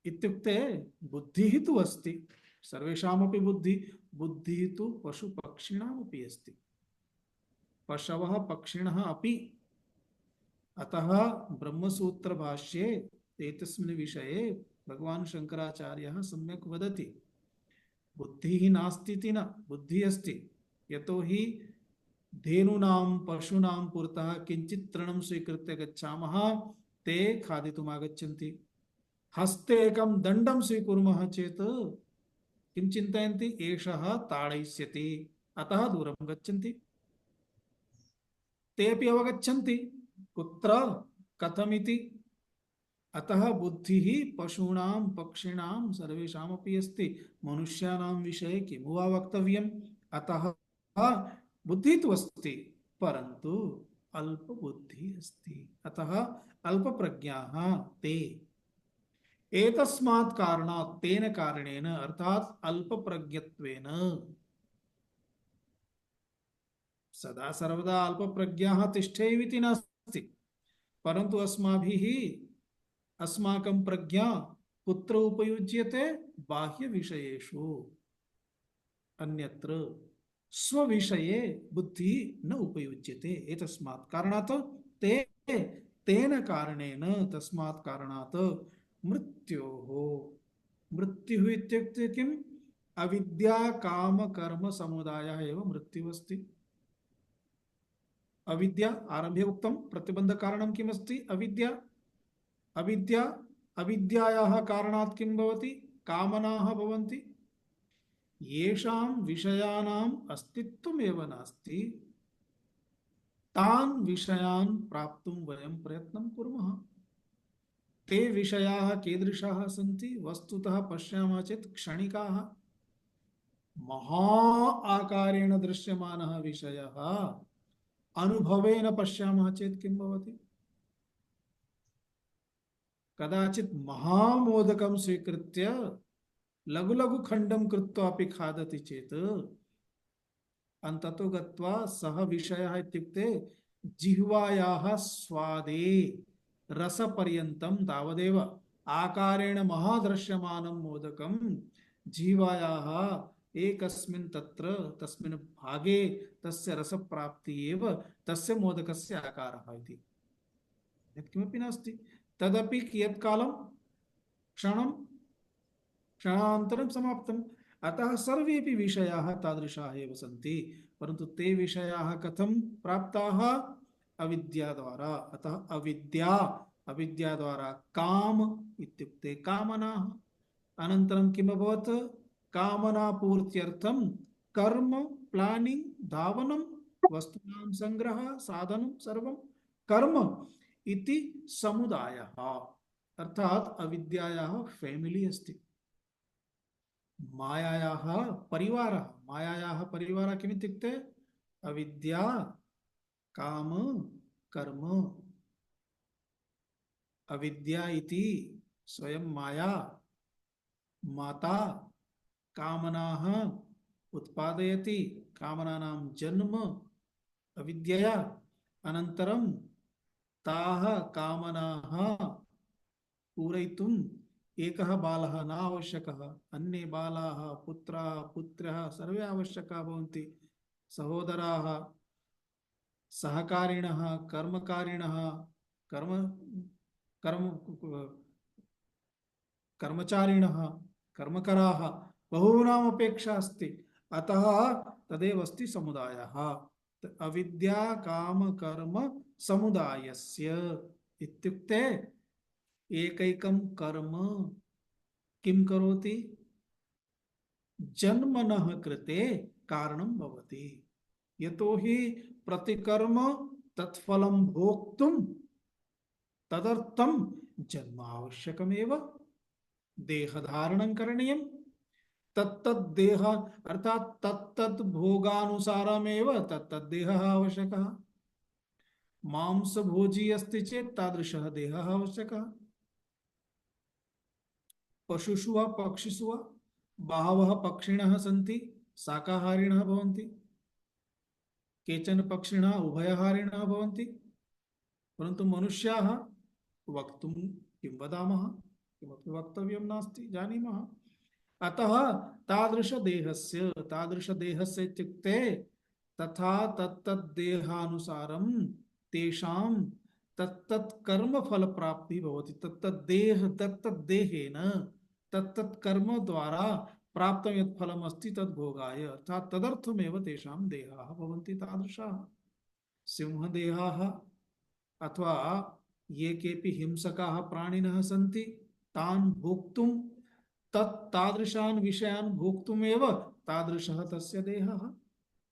इत्युक्ते बुद्धिः तु अस्ति सर्वेषामपि बुद्धिः तु पशुपक्षिणामपि अस्ति पशवः पक्षिणः अपि अतः ब्रह्मसूत्र भाष्ये एतस्मिन् विषये भगवान् शंकराचार्यः सम्यक् वदति बुद्धिः नास्ति इति न बुद्धिः अस्ति यतोहि धेनूनां पशूनां पुरतः किञ्चित् तृणं स्वीकृत्य गच्छामः ते खादितुम् आगच्छन्ति हस्ते एकं दण्डं स्वीकुर्मः चेत् किं चिन्तयन्ति एषः ताडयिष्यति अतः दूरं गच्छन्ति तेऽपि अवगच्छन्ति कुत्र कथमिति अतः बुद्धिः पशूनां पक्षिणां सर्वेषामपि अस्ति मनुष्याणां विषये किं वा वक्तव्यम् अतः बुद्धिः तु अस्ति परन्तु अल्पबुद्धिः अस्ति अतः अल्पप्रज्ञाः ते एतस्मात् कारणात् तेन कारणेन अर्थात् अल्पप्रज्ञत्वेन सदा सर्वदा अल्पप्रज्ञाः तिष्ठेयुः इति नास्ति परन्तु अस्माभिः अस्माकं प्रज्ञा कुत्र उपयुज्यते बाह्यविषयेषु अन्यत्र स्वविषये बुद्धिः न उपयुज्यते एतस्मात् कारणात् तेन कारणेन तस्मात् कारणात् मृत्योः मृत्युः इत्युक्ते किम् अविद्या काम कर्म समुदायः एव मृत्युः अस्ति अविद्या आरभ्य उक्तं प्रतिबंध कारणं किम् अस्ति अविद्या अविद्या अविद्यायाः कारणात् किं भवति कामनाः भवन्ति येषां विषयाणाम् अस्तित्वम् एव नास्ति तान् विषयान् प्राप्तुं वयं प्रयत्नं कुर्मः ते विषयाः कीदृशाः सन्ति वस्तुतः पश्यामः चेत् क्षणिकाः महा आकारेण दृश्यमानः विषयः अनुभवेन पश्यामः चेत् किं भवति कदाचित् महामोदकं स्वीकृत्य लघु लघु खण्डं कृत्वा अपि खादति चेत् अन्ततो गत्वा सः विषयः इत्युक्ते जिह्वायाः स्वादे रसपर्यन्तं तावदेव आकारेण महादृश्यमानं मोदकं जिह्वायाः एकस्मिन् तत्र तस्मिन् भागे तस्य रसप्राप्ति एव तस्य मोदकस्य आकारः इति यत् किमपि नास्ति तदपि कियत्कालं क्षणान्तरं समाप्तम् अतः सर्वेपि विषयाः तादृशाः एव सन्ति परन्तु ते विषयाः कथं प्राप्ताः अविद्या द्वारा अतः अविद्या द्वारा काम इत्युक्ते कामनाः अनन्तरं किम् अभवत् कामना पूर्त्यर्थं कर्म प्लानिंग धावनं वस्तूनां संग्रह साधनं सर्वं कर्म इति समुदायः अर्थात अविद्यायाः फैमिली अस्ति मायायाः परिवारः मायायाः परिवारः किमित्युक्ते अविद्या काम कर्म अविद्या इति स्वयं माया माता कामनाः उत्पादयति कामनानां जन्म अविद्यया अनन्तरं ताः कामनाः पूरयितुम् एकः बालः न आवश्यकः अन्ये बालाः पुत्राः पुत्र्यः सर्वे आवश्यकाः भवन्ति सहोदराः सहकारिणः कर्मकारिणः कर्म कर्म कर्मचारिणः कर्मकराः बहूनाम् अपेक्षा अस्ति अतः तदेव अस्ति समुदायः अविद्या काम कर्म समुदायस्य इत्युक्ते एकैकं कर्म किं करोति जन्मनः कृते कारणं भवति यतोहि प्रतिकर्म तत्फलं भोक्तुं तदर्थं जन्म आवश्यकमेव देहधारणं करणीयं तत्तद्देह अर्थात तत्तद् भोगानुसारमेव तत्तद्देहः आवश्यकः मांसभोजी अस्ति चेत् तादृशः देहः आवश्यकः पशुषु वा पक्षिषु वा बहवः पक्षिणः सन्ति शाकाहारिणः भवन्ति केचन पक्षिणः उभयहारिणः भवन्ति परन्तु मनुष्याः वक्तुं किं वदामः किमपि वक्तव्यं नास्ति जानीमः अतः तादृशदेहस्य इत्युक्ते तथा तत्तद्देहानुसारं तेषां तत्तत् कर्मफल प्राप्ति भवति तत्तद्देहेन तत्तत् कर्म द्वारा प्राप्तं यत् फलम् अस्ति तद् भोगाय अर्थात् तदर्थमेव तेषां देहाः भवन्ति तादृशाः सिंहदेहाः अथवा ये केऽपि हिंसकाः प्राणिनः सन्ति तान् भोक्तुं तादृशान् विषयान् भोक्तुमेव तादृशः तस्य देहः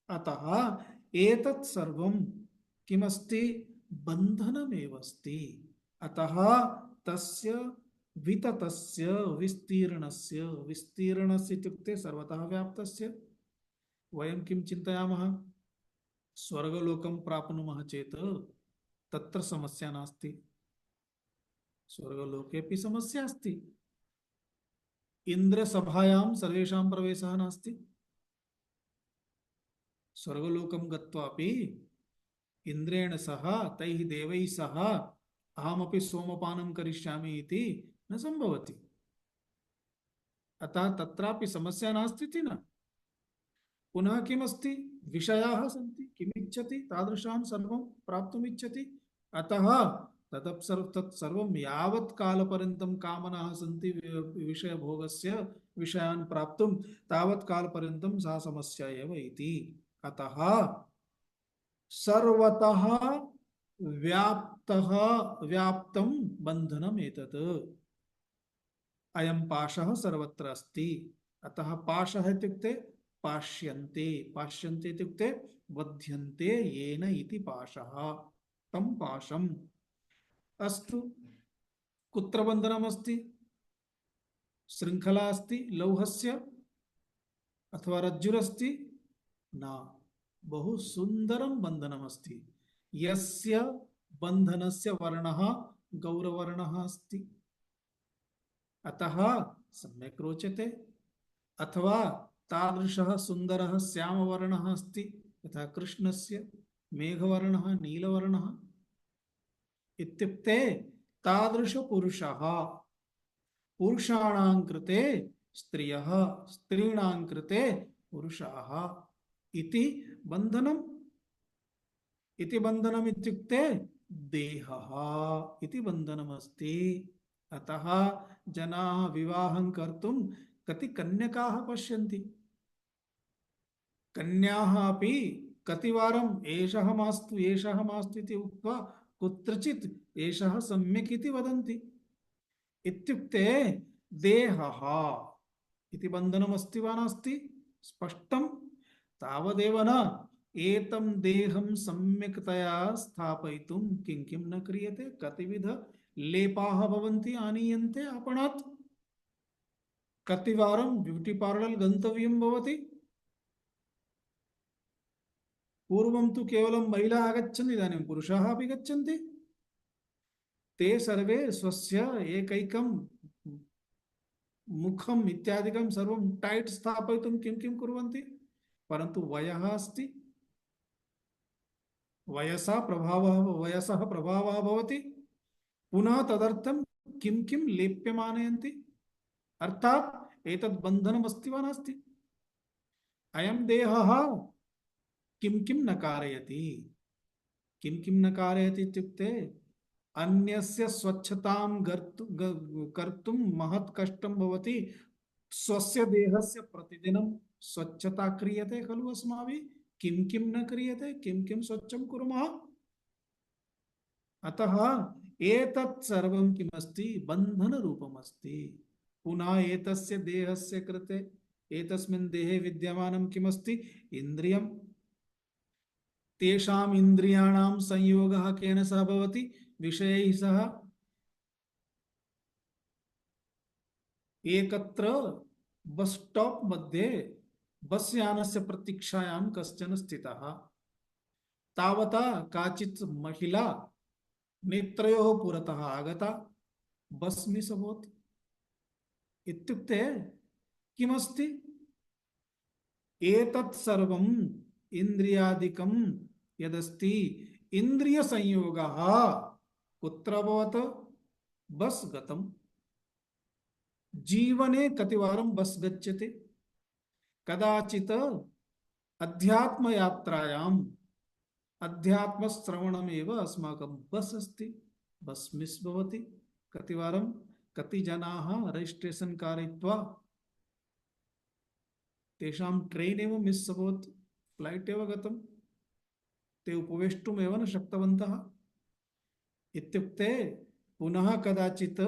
अतः एतत् सर्वं किमस्ति बन्धनमेव अस्ति अतः तस्य विततस्य विस्तीर्णस्य इत्युक्ते सर्वतः व्याप्तस्य वयं किं चिन्तयामः स्वर्गलोकं प्राप्नुमः चेत् तत्र समस्या नास्ति स्वर्गलोकेऽपि समस्या अस्ति इन्द्रसभायां सर्वेषां प्रवेशः नास्ति स्वर्गलोकं गत्वापि इन्द्रेण सह तैः देवैः सह अहमपि सोमपानं करिष्यामि इति न सम्भवति अतः तत्रापि समस्या नास्ति इति न पुनः किमस्ति विषयाः सन्ति किमिच्छति तादृशान् सर्वं प्राप्तुमिच्छति अतः तत्सर्वं यावत् कालपर्यन्तं कामनाः सन्ति विषयभोगस्य विषयान् प्राप्तुं तावत् कालपर्यन्तं सा समस्या एव इति अतः सर्वतः व्याप्तं बन्धनम् एतत् अयं पाशः सर्वत्र अस्ति अतः पाशः इत्युक्ते पाश्यन्ते इत्युक्ते बध्यन्ते येन इति पाशः तं पाशम् अस्तु कुत्र बन्धनमस्ति शृङ्खला अस्ति लौहस्य अथवा रज्जुरस्ति न बहु सुन्दरं बन्धनमस्ति यस्य बन्धनस्य वर्णः गौरवर्णः अस्ति अतः सम्यक् रोचते अथवा तादृशः सुन्दरः श्यामवर्णः अस्ति यथा कृष्णस्य मेघवर्णः नीलवर्णः इत्युक्ते तादृशपुरुषः पुरुषाणां कृते स्त्रियः स्त्रीणां कृते पुरुषाः इति बन्धनम् इत्युक्ते देहः इति बन्धनमस्ति अतः जनाः विवाहं कर्तुं कति कन्यकाः पश्यन्ति कन्याः अपि कतिवारम् एषः मास्तु इति उक्त्वा कुत्रचित् एषः सम्यक् इति वदन्ति इत्युक्ते देहः इति बन्धनमस्ति वा नास्ति स्पष्टं तावदेव न एतं देहं सम्यक्तया स्थापयितुं किं किं न क्रियते कतिविध लेपाः भवन्ति आनीयन्ते आपणात् कतिवारं ब्यूटी पार्लर गन्तव्यं भवति पूर्वं तु केवलं महिला आगच्छन्ति इदानीं पुरुषाः अपि गच्छन्ति ते सर्वे स्वस्य एकैकं मुखम् इत्यादिकं सर्वं टाइट स्थापयितुं किं किं कुर्वन्ति परन्तु वयः अस्ति वयसः प्रभावः भवति पुनः तदर्थं किं किं लेप्यमानयन्ति अर्थात् एतद् बन्धनमस्ति वा नास्ति अयं देहः किं किं न कारयति इत्युक्ते अन्यस्य स्वच्छतां कर्तुं महत् कष्टं भवति स्वस्य देहस्य प्रतिदिनं स्वच्छता क्रियते खलु अस्माभिः किं किं न क्रियते किं किं स्वच्छं कुर्मः अतः एतत् सर्वं किमस्ति बन्धनरूपमस्ति पुनः एतस्य देहस्य कृते एतस्मिन् देहे विद्यमानं किमस्ति इन्द्रियं तेषाम् इन्द्रियाणां संयोगः केन सह भवति विषयैः सह एकत्र बस स्टॉप मध्ये बस यानस्य प्रतीक्षायां कश्चन स्थितः तावता काचित् महिला नेत्रयोः पुरतः आगता बस मिस् अभवत् इत्युक्ते किमस्ति एतत् सर्वम् इन्द्रियादिकं यदस्ति इन्द्रिय संयोगः कुत्र अभवत् बस गतम् जीवने कतिवारं बस गच्छति कदाचित् अध्यात्म यात्रायाम् अध्यात्म श्रवणमेव अस्माकं बस अस्ति बस मिस् भवति कतिवारं कति जनाः रजिस्ट्रेशन् कारयित्वा तेषां ट्रेन् एव मिस् अभवत् फ्लैट् एव गतं ते उपवेष्टुमेव न शक्तवन्तः इत्युक्ते पुनः कदाचित्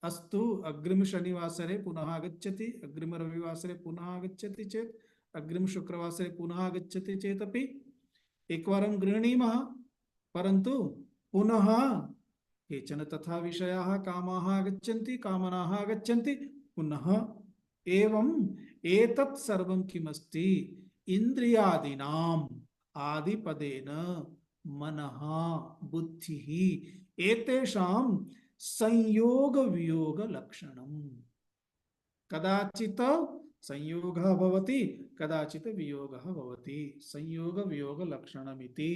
अस्तु अग्रिम शनिवासरे पुनः आगच्छति अग्रिम रविवासरे पुनः आगच्छति चेत् अग्रिम शुक्रवासरे पुनः आगच्छति चेदपि एकवारं गृह्णीमः परन्तु पुनः केचन तथा विषयाः कामाः आगच्छन्ति कामनाः आगच्छन्ति पुनः एवं एतत् सर्वं किमस्ति इन्द्रियादीनाम् आदिपदेन मनः बुद्धिः एतेषां संयोग वियोग लक्षणम् कदाचित् संयोगः भवति कदाचित् वियोगः भवति संयोग वियोग लक्षणमिति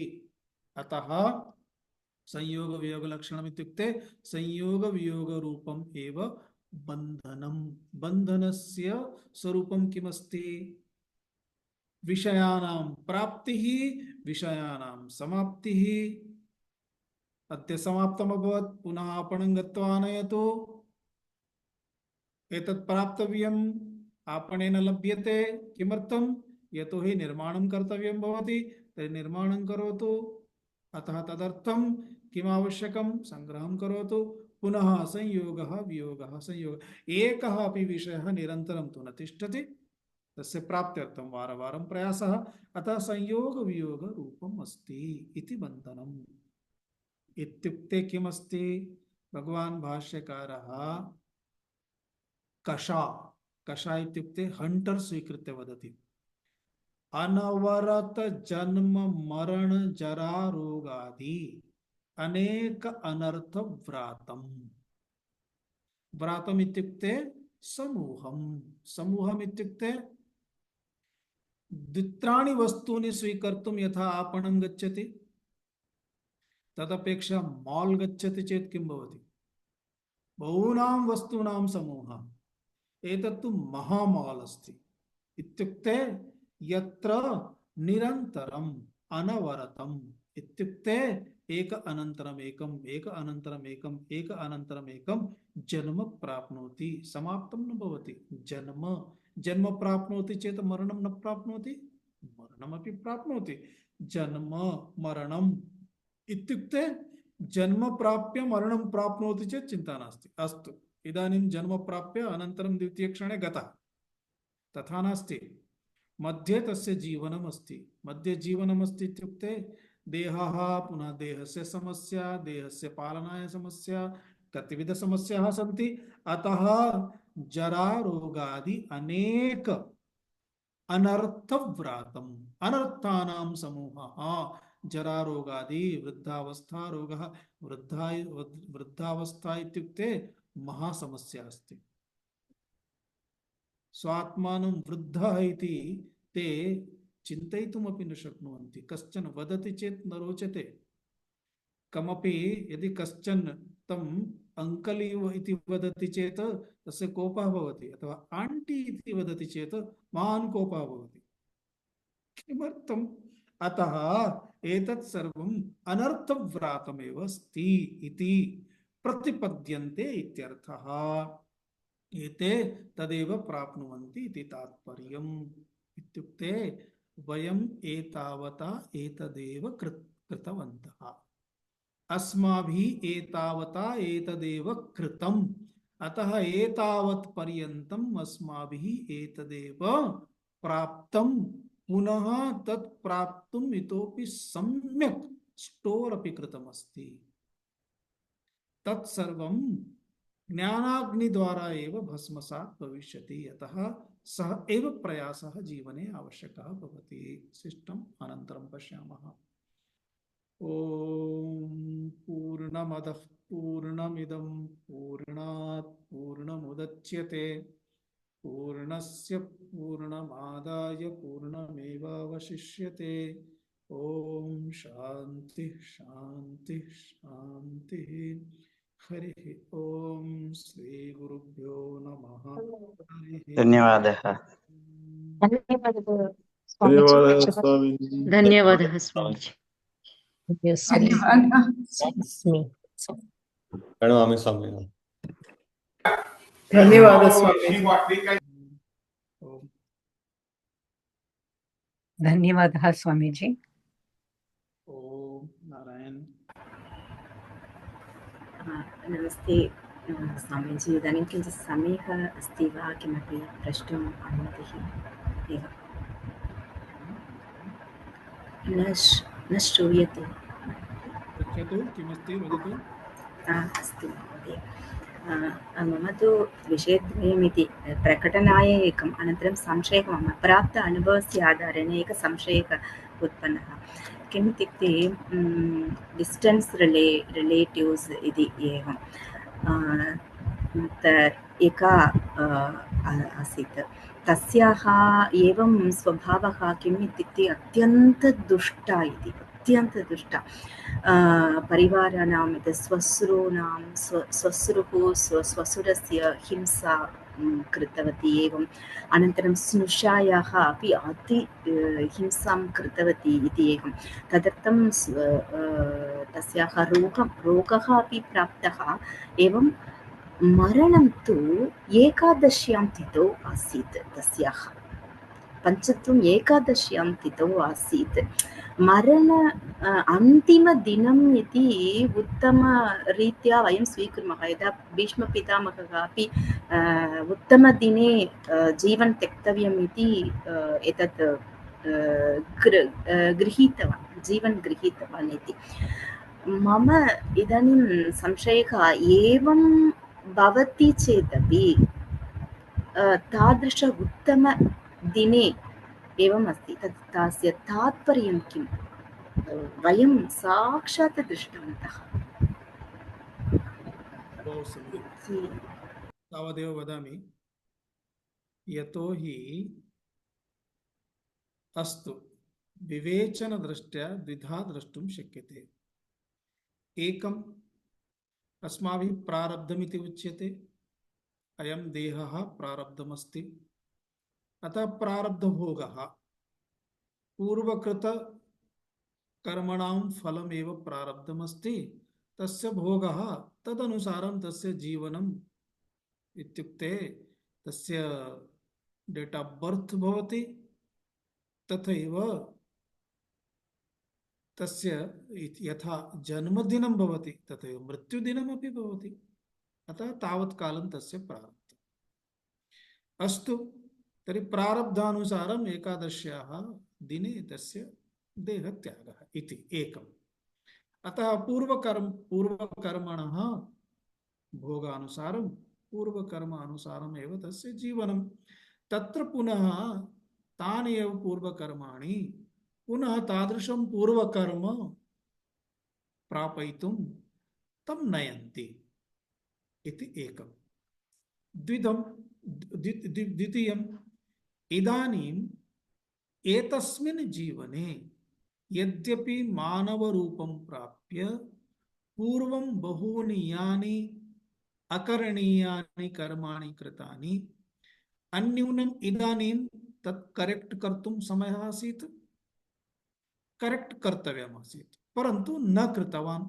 अतः संयोग वियोग लक्षणम् इत्युक्ते संयोग वियोग रूपम् एव बन्धनम् बन्धनस्य स्वरूपं किमस्ति विषयानां प्राप्तिः विषयानां समाप्तिः अद्य समाप्तम् अभवत् पुनः आपणं गत्वा आनयतु एतत् प्राप्तव्यम् आपणेन लभ्यते किमर्थं यतोहि निर्माणं कर्तव्यं भवति तर्हि निर्माणं करोतु अतः तदर्थं किम् आवश्यकं संग्रहं करोतु पुनः संयोगः वियोगः संयोगः एकः अपि विषयः निरन्तरं तु न तिष्ठति तस्य प्राप्त्यर्थं वारवारं प्रयासः अतः संयोग वियोग रूपम् अस्ति इति बन्धनम् इत्युक्ते किमस्ति भगवान् भाष्यकारः कषा इत्युक्ते हंटर स्वीकृत्य वदति अनवरत जन्म मरण जरा रोगादि अनेक अनर्थ व्रातम् इत्युक्ते समूहम् इत्युक्ते द्वित्राणि वस्तूनि स्वीकर्तुं यथा आपणं गच्छति तदपेक्षा मॉल गच्छति चेत् किं भवति बहूनां वस्तूनां समूहः एतत्तु महामॉल अस्ति इत्युक्ते यत्र निरन्तरम् अनवरतम् इत्युक्ते एक अनन्तरम् एकम् जन्म प्राप्नोति समाप्तं न भवति जन्म प्राप्नोति चेत् मरणं न प्राप्नोति मरणमपि प्राप्नोति जन्म मरणम् इत्युक्ते जन्म प्राप्य मरणं प्राप्नोति चेत् चिन्ता नास्ति अस्तु इदानीं जन्म प्राप्य अनन्तरं द्वितीयक्षणे गतः तथा नास्ति मध्ये तस्य जीवनमस्ति। मध्ये जीवनमस्ति इत्युक्ते देहः, पुनः देहस्य समस्या, देहस्य पालनाय समस्या, कतिविध समस्याः सन्ति। अतः जरा रोगादि अनेक अनर्थव्रातम्, अनर्थानां समूहः। जरा रोगादि, वृद्धावस्था रोगः, वृद्धावस्था इत्युक्ते महासमस्या अस्ति। स्वात्मानं वृद्धः इति ते चिन्तयितुमपि न शक्नुवन्ति। कश्चन वदति चेत् न रोचते। कमपि यदि कश्चन तम् अंकल इति वदति चेत् तस्य कोपः भवति, अथवा आंटी इति वदति चेत् महान् कोपः भवति। किमर्थम्? अतः एतत् सर्वम् अनर्थव्रातमेव अस्ति इति प्रतिपद्यन्ते इत्यर्थः। एते तदेव प्राप्नुवन्ति इति तात्पर्यम्। इत्युक्ते वयम् एतावता एतदेव कृतवन्तः, अस्माभिः एतावता एतदेव कृतम्, अतः एतावत् पर्यन्तम् अस्माभिः एतदेव प्राप्तम्, पुनः तत् प्राप्तुम् इतोपि सम्यक् स्टोर् अपि कृतमस्ति। तत्सर्वं ज्ञानाग्निद्वारा एव भस्मसात् भविष्यति। अतः सः एव प्रयासः जीवने आवश्यकः भवति। शिष्टम् अनन्तरं पश्यामः। ॐ पूर्णमदः पूर्णमिदं पूर्णात् पूर्णमुदच्यते पूर्णस्य पूर्णमादाय पूर्णमेवावशिष्यते। ॐ शान्ति शान्ति शान्तिः। हरिः ॐ श्री गुरुभ्यो नमः। धन्यवादः। धन्यवादः स्वामीजी। धन्यवादः स्वामीजी। धन्यवादः। प्रणमामि स्वामिनः। धन्यवादः स्वामी। धन्यवादः स्वामीजी। ओम नारायण। नमस्ते स्वामीजी। इदानीं किञ्चित् समयः अस्ति वा? किमपि प्रष्टुम् अनुमतिः एव न श्रूयते। पृच्छतु, किमस्ति वदतु। अस्तु महोदय। मम तु विषयद्वयमिति प्रकटनाय एकम्, अनन्तरं संशयः। मम प्राप्त अनुभवस्य आधारेण एकः संशयः उत्पन्नः। किम् इत्युक्ते डिस्टेन्स् रिलेटिव्स् इति एवं एका आसीत्। तस्याः एवं स्वभावः किम् इत्युक्ते अत्यन्तदुष्टा इति, अत्यन्तदुष्टा। परिवाराणां स्वश्रूणां स्वश्रुः स्वसुरस्य हिंसा कृतवती एवं अनन्तरं स्नुषायाः अपि अति हिंसां कृतवती इति एवं। तदर्थं तस्याः रोगः अपि प्राप्तः एवं मरणं तु एकादश्यां तिथौ आसीत्। तस्याः पञ्चत्वम् एकादश्यां तिथौ आसीत्। मरण अन्तिमदिनम् इति उत्तमरीत्या वयं स्वीकुर्मः। यदा भीष्मपितामहः अपि उत्तमदिने जीवनं त्यक्तव्यम् इति एतत् जीवनं गृहीतवान् इति। मम इदानीं संशयः एवं भवति चेदपि तादृश उत्तमदिने एवम् अस्ति। तस्य तात्पर्यं किम्? वयं साक्षात् दृष्टवन्तः। तावदेव वदामि। यतोहि अस्तु, विवेचनदृष्ट्या द्विधा द्रष्टुं शक्यते। एकम् अस्माभिः प्रारब्धमिति उच्यते। अयं देहः प्रारब्धमस्ति। अतः प्रारब्धभोगः पूर्वकृत कर्मणां फलमेव प्रारब्धमस्ति। तस्य भोगः तदनुसारं तस्य जीवनम् इत्युक्ते तस्य डेट ऑफ बर्थ भवति, तथैव तस्य यथा जन्मदिनं भवति तथैव मृत्युदिनमपि भवति। अतः तावत् कालं तस्य प्रारब्धम्। अस्तु, तर्हि प्रारब्धानुसारम् एकादश्याः दिने तस्य देहत्यागः इति एकम्। अतः पूर्वकर्मणः भोगानुसारं पूर्वकर्मानुसारम् एव तस्य जीवनं। तत्र पुनः तानि एव पूर्वकर्माणि पुनः तादृशं पूर्वकर्म प्रापयितुं तं नयन्ति इति एकम्। द्वितीयम्, इदानीम् एतस्मिन् जीवने यद्यपि मानवरूपं प्राप्य पूर्वं बहूनि यानि अकरणीयानि कर्माणि कृतानि, अन्यूनम् इदानीं तत् करेक्ट कर्तुं समयः आसीत्, करेक्ट कर्तव्यमासीत्, परन्तु न कृतवान्।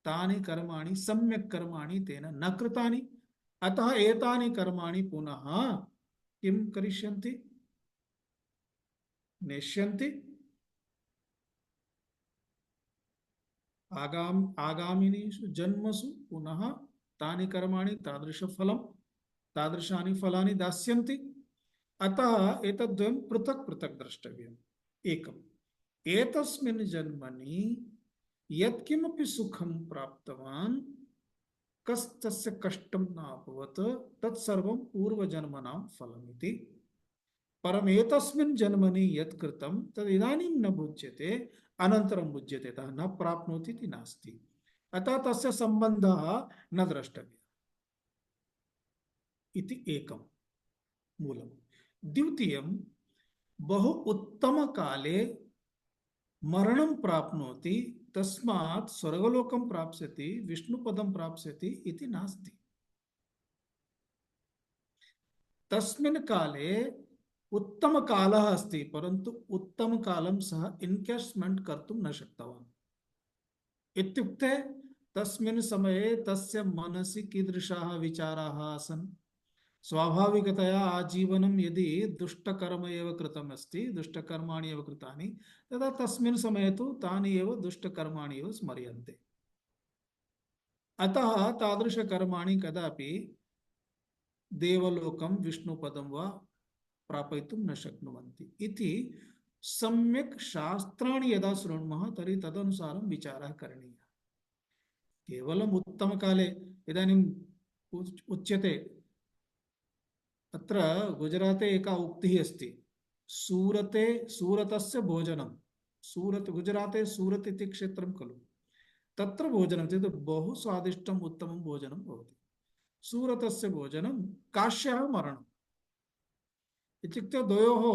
तानि कर्माणि सम्यक् कर्माणि तेन न कृतानि। अतः एतानि कर्माणि पुनः किं करिष्यन्ति? नेष्यन्ति। आगामिनीषु जन्मसु पुनः तानि कर्माणि तादृशानि फलानि दास्यन्ति। अतः एतद्वयं पृथक् पृथक् द्रष्टव्यम्। एकम्, एतस्मिन् जन्मनि यत्किमपि सुखं प्राप्तवान्, कस्तस्य कष्टं न अभवत्, तत्सर्वं पूर्वजन्मनां फलमिति। परम् एतस्मिन् जन्मनि यत् कृतं तद् इदानीं न भुज्यते, अनन्तरं भुज्यते, अतः न प्राप्नोति इति नास्ति। अतः तस्य सम्बन्धः न द्रष्टव्यः इति एकं मूलं। द्वितीयं, बहु उत्तमकाले मरणं प्राप्नोति, तस्मात् स्वर्गलोकं प्राप्स्यति, विष्णुपदं प्राप्स्यति इति नास्ति। तस्मिन् काले उत्तमकालः अस्ति, परन्तु उत्तमकालं सः इन्वेस्ट्मेंट कर्तुं न शक्तवान्। इत्युक्ते तस्मिन् समये तस्य मनसि कीदृशाः विचाराः आसन्? स्वाभाविकतया आजीवनं यदि दुष्टकर्म एव कृतम् अस्ति, दुष्टकर्माणि एव कृतानि, तदा तस्मिन् समये तु तानि एव दुष्टकर्माणि एव स्मर्यन्ते। अतः तादृशकर्माणि कदापि देवलोकं विष्णुपदं वा प्रापयितुं न शक्नुवन्ति इति सम्यक् शास्त्राणि यदा शृणुमः तर्हि तदनुसारं विचारः करणीयः। केवलम् उत्तमकाले इदानीम् उच्यते, अत्र गुजराते एका उक्तिः अस्ति, सूरतस्य भोजनं, गुजराते सूरत् इति क्षेत्रं खलु, तत्र भोजनं चेत् बहु स्वादिष्टम् उत्तमं भोजनं भवति। सूरतस्य भोजनं, काश्याः मरणम् इत्युक्ते द्वयोः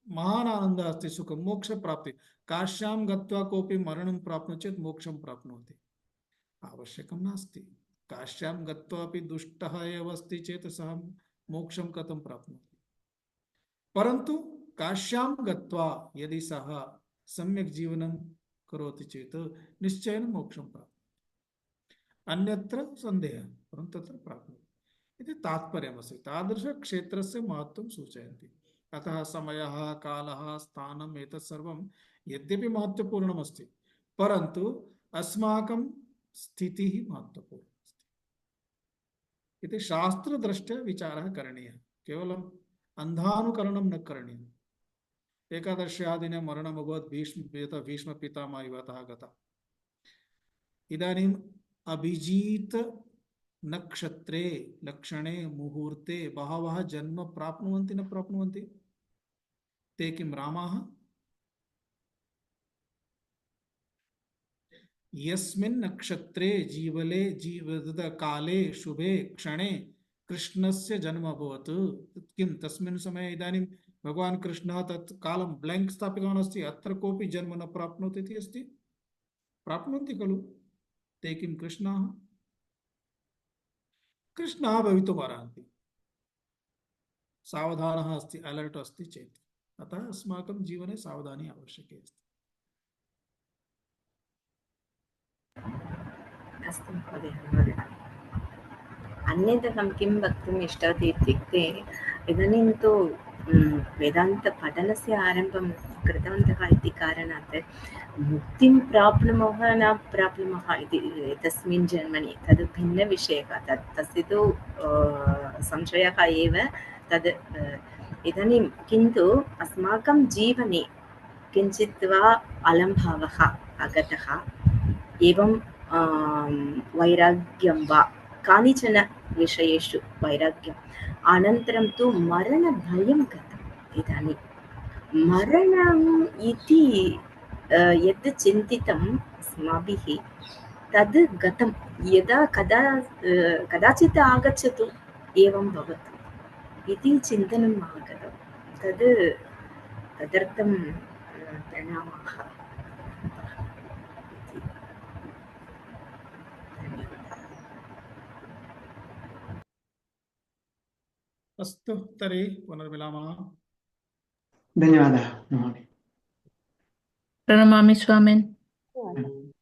महान् आनन्दः अस्ति, सुखं, मोक्षप्राप्तिः। काश्यां गत्वा कोऽपि मरणं प्राप्नोति चेत् मोक्षं प्राप्नोति, आवश्यकं नास्ति। काश्यां गत्वा अपि दुष्टः एव अस्ति चेत् सः मोक्षं कथं प्राप्नोति? परन्तु काश्यां गत्वा यदि सः सम्यक् जीवनं करोति चेत् निश्चयेन मोक्षं प्राप्नोति, अन्यत्र सन्देहः, परन्तु तत्र प्राप्नोति इति तात्पर्यमस्ति। तादृशक्षेत्रस्य महत्त्वं सूचयन्ति। अतः समयः, कालः, स्थानम् एतत् सर्वं यद्यपि महत्त्वपूर्णमस्ति, परन्तु अस्माकं स्थितिः महत्त्वपूर्णा अस्ति इति शास्त्रदृष्ट्या विचारः करणीयः। केवलम् अन्धानुकरणं न करणीयम्। एकादश्याः दिने मरणम् अभवत्, भीष्मपितामहः इवतः गतः। इदानीम् अभिजीत नक्षत्रे लक्षणे मुहूर्ते बहवः जन्म प्राप्नुवन्ति न प्राप्नुवन्ति? ते किं रामाः? यस्मिन् नक्षत्रे काले शुभे क्षणे कृष्णस्य जन्म अभवत्, किं तस्मिन् समये इदानीं भगवान् कृष्णः तत् कालं ब्लैंक स्थापितवान् अस्ति, अत्र कोऽपि जन्म न प्राप्नोति इति अस्ति? प्राप्नुवन्ति खलु? ते किं कृष्णाः? कृष्णः भवितुम् अर्हन्ति, सावधानः अस्ति, अलर्ट् अस्ति चेत्। अतः अस्माकं जीवने सावधानी आवश्यकी अस्ति। अस्तु महोदय। अन्यदहं किं वक्तुम् इष्टवती इत्युक्ते, इदानीं तु वेदान्तपठनस्य आरम्भं कृतवन्तः इति कारणात् मुक्तिं प्राप्नुमः न प्राप्नुमः इति तस्मिन् जन्मनि तद् भिन्नविषयः। तस्य तु संशयः एव। तद् इदानीं किन्तु अस्माकं जीवने किञ्चित् वा अलम्भावः आगतः एवं वैराग्यं वा कानिचन विषयेषु वैराग्यम् अनन्तरं तु मरणभयं गतम् इदानीं मरणम् इति यद् चिन्तितम् अस्माभिः तद् गतं यदा कदाचित् आगच्छतु एवं भवतु इति चिन्तनम् आगतं तदर्थं प्रणामाः अस्तु तर्हि पुनर्मिलामः। धन्यवादः महोदय। प्रणमामि स्वामिन्। धन्यवादः।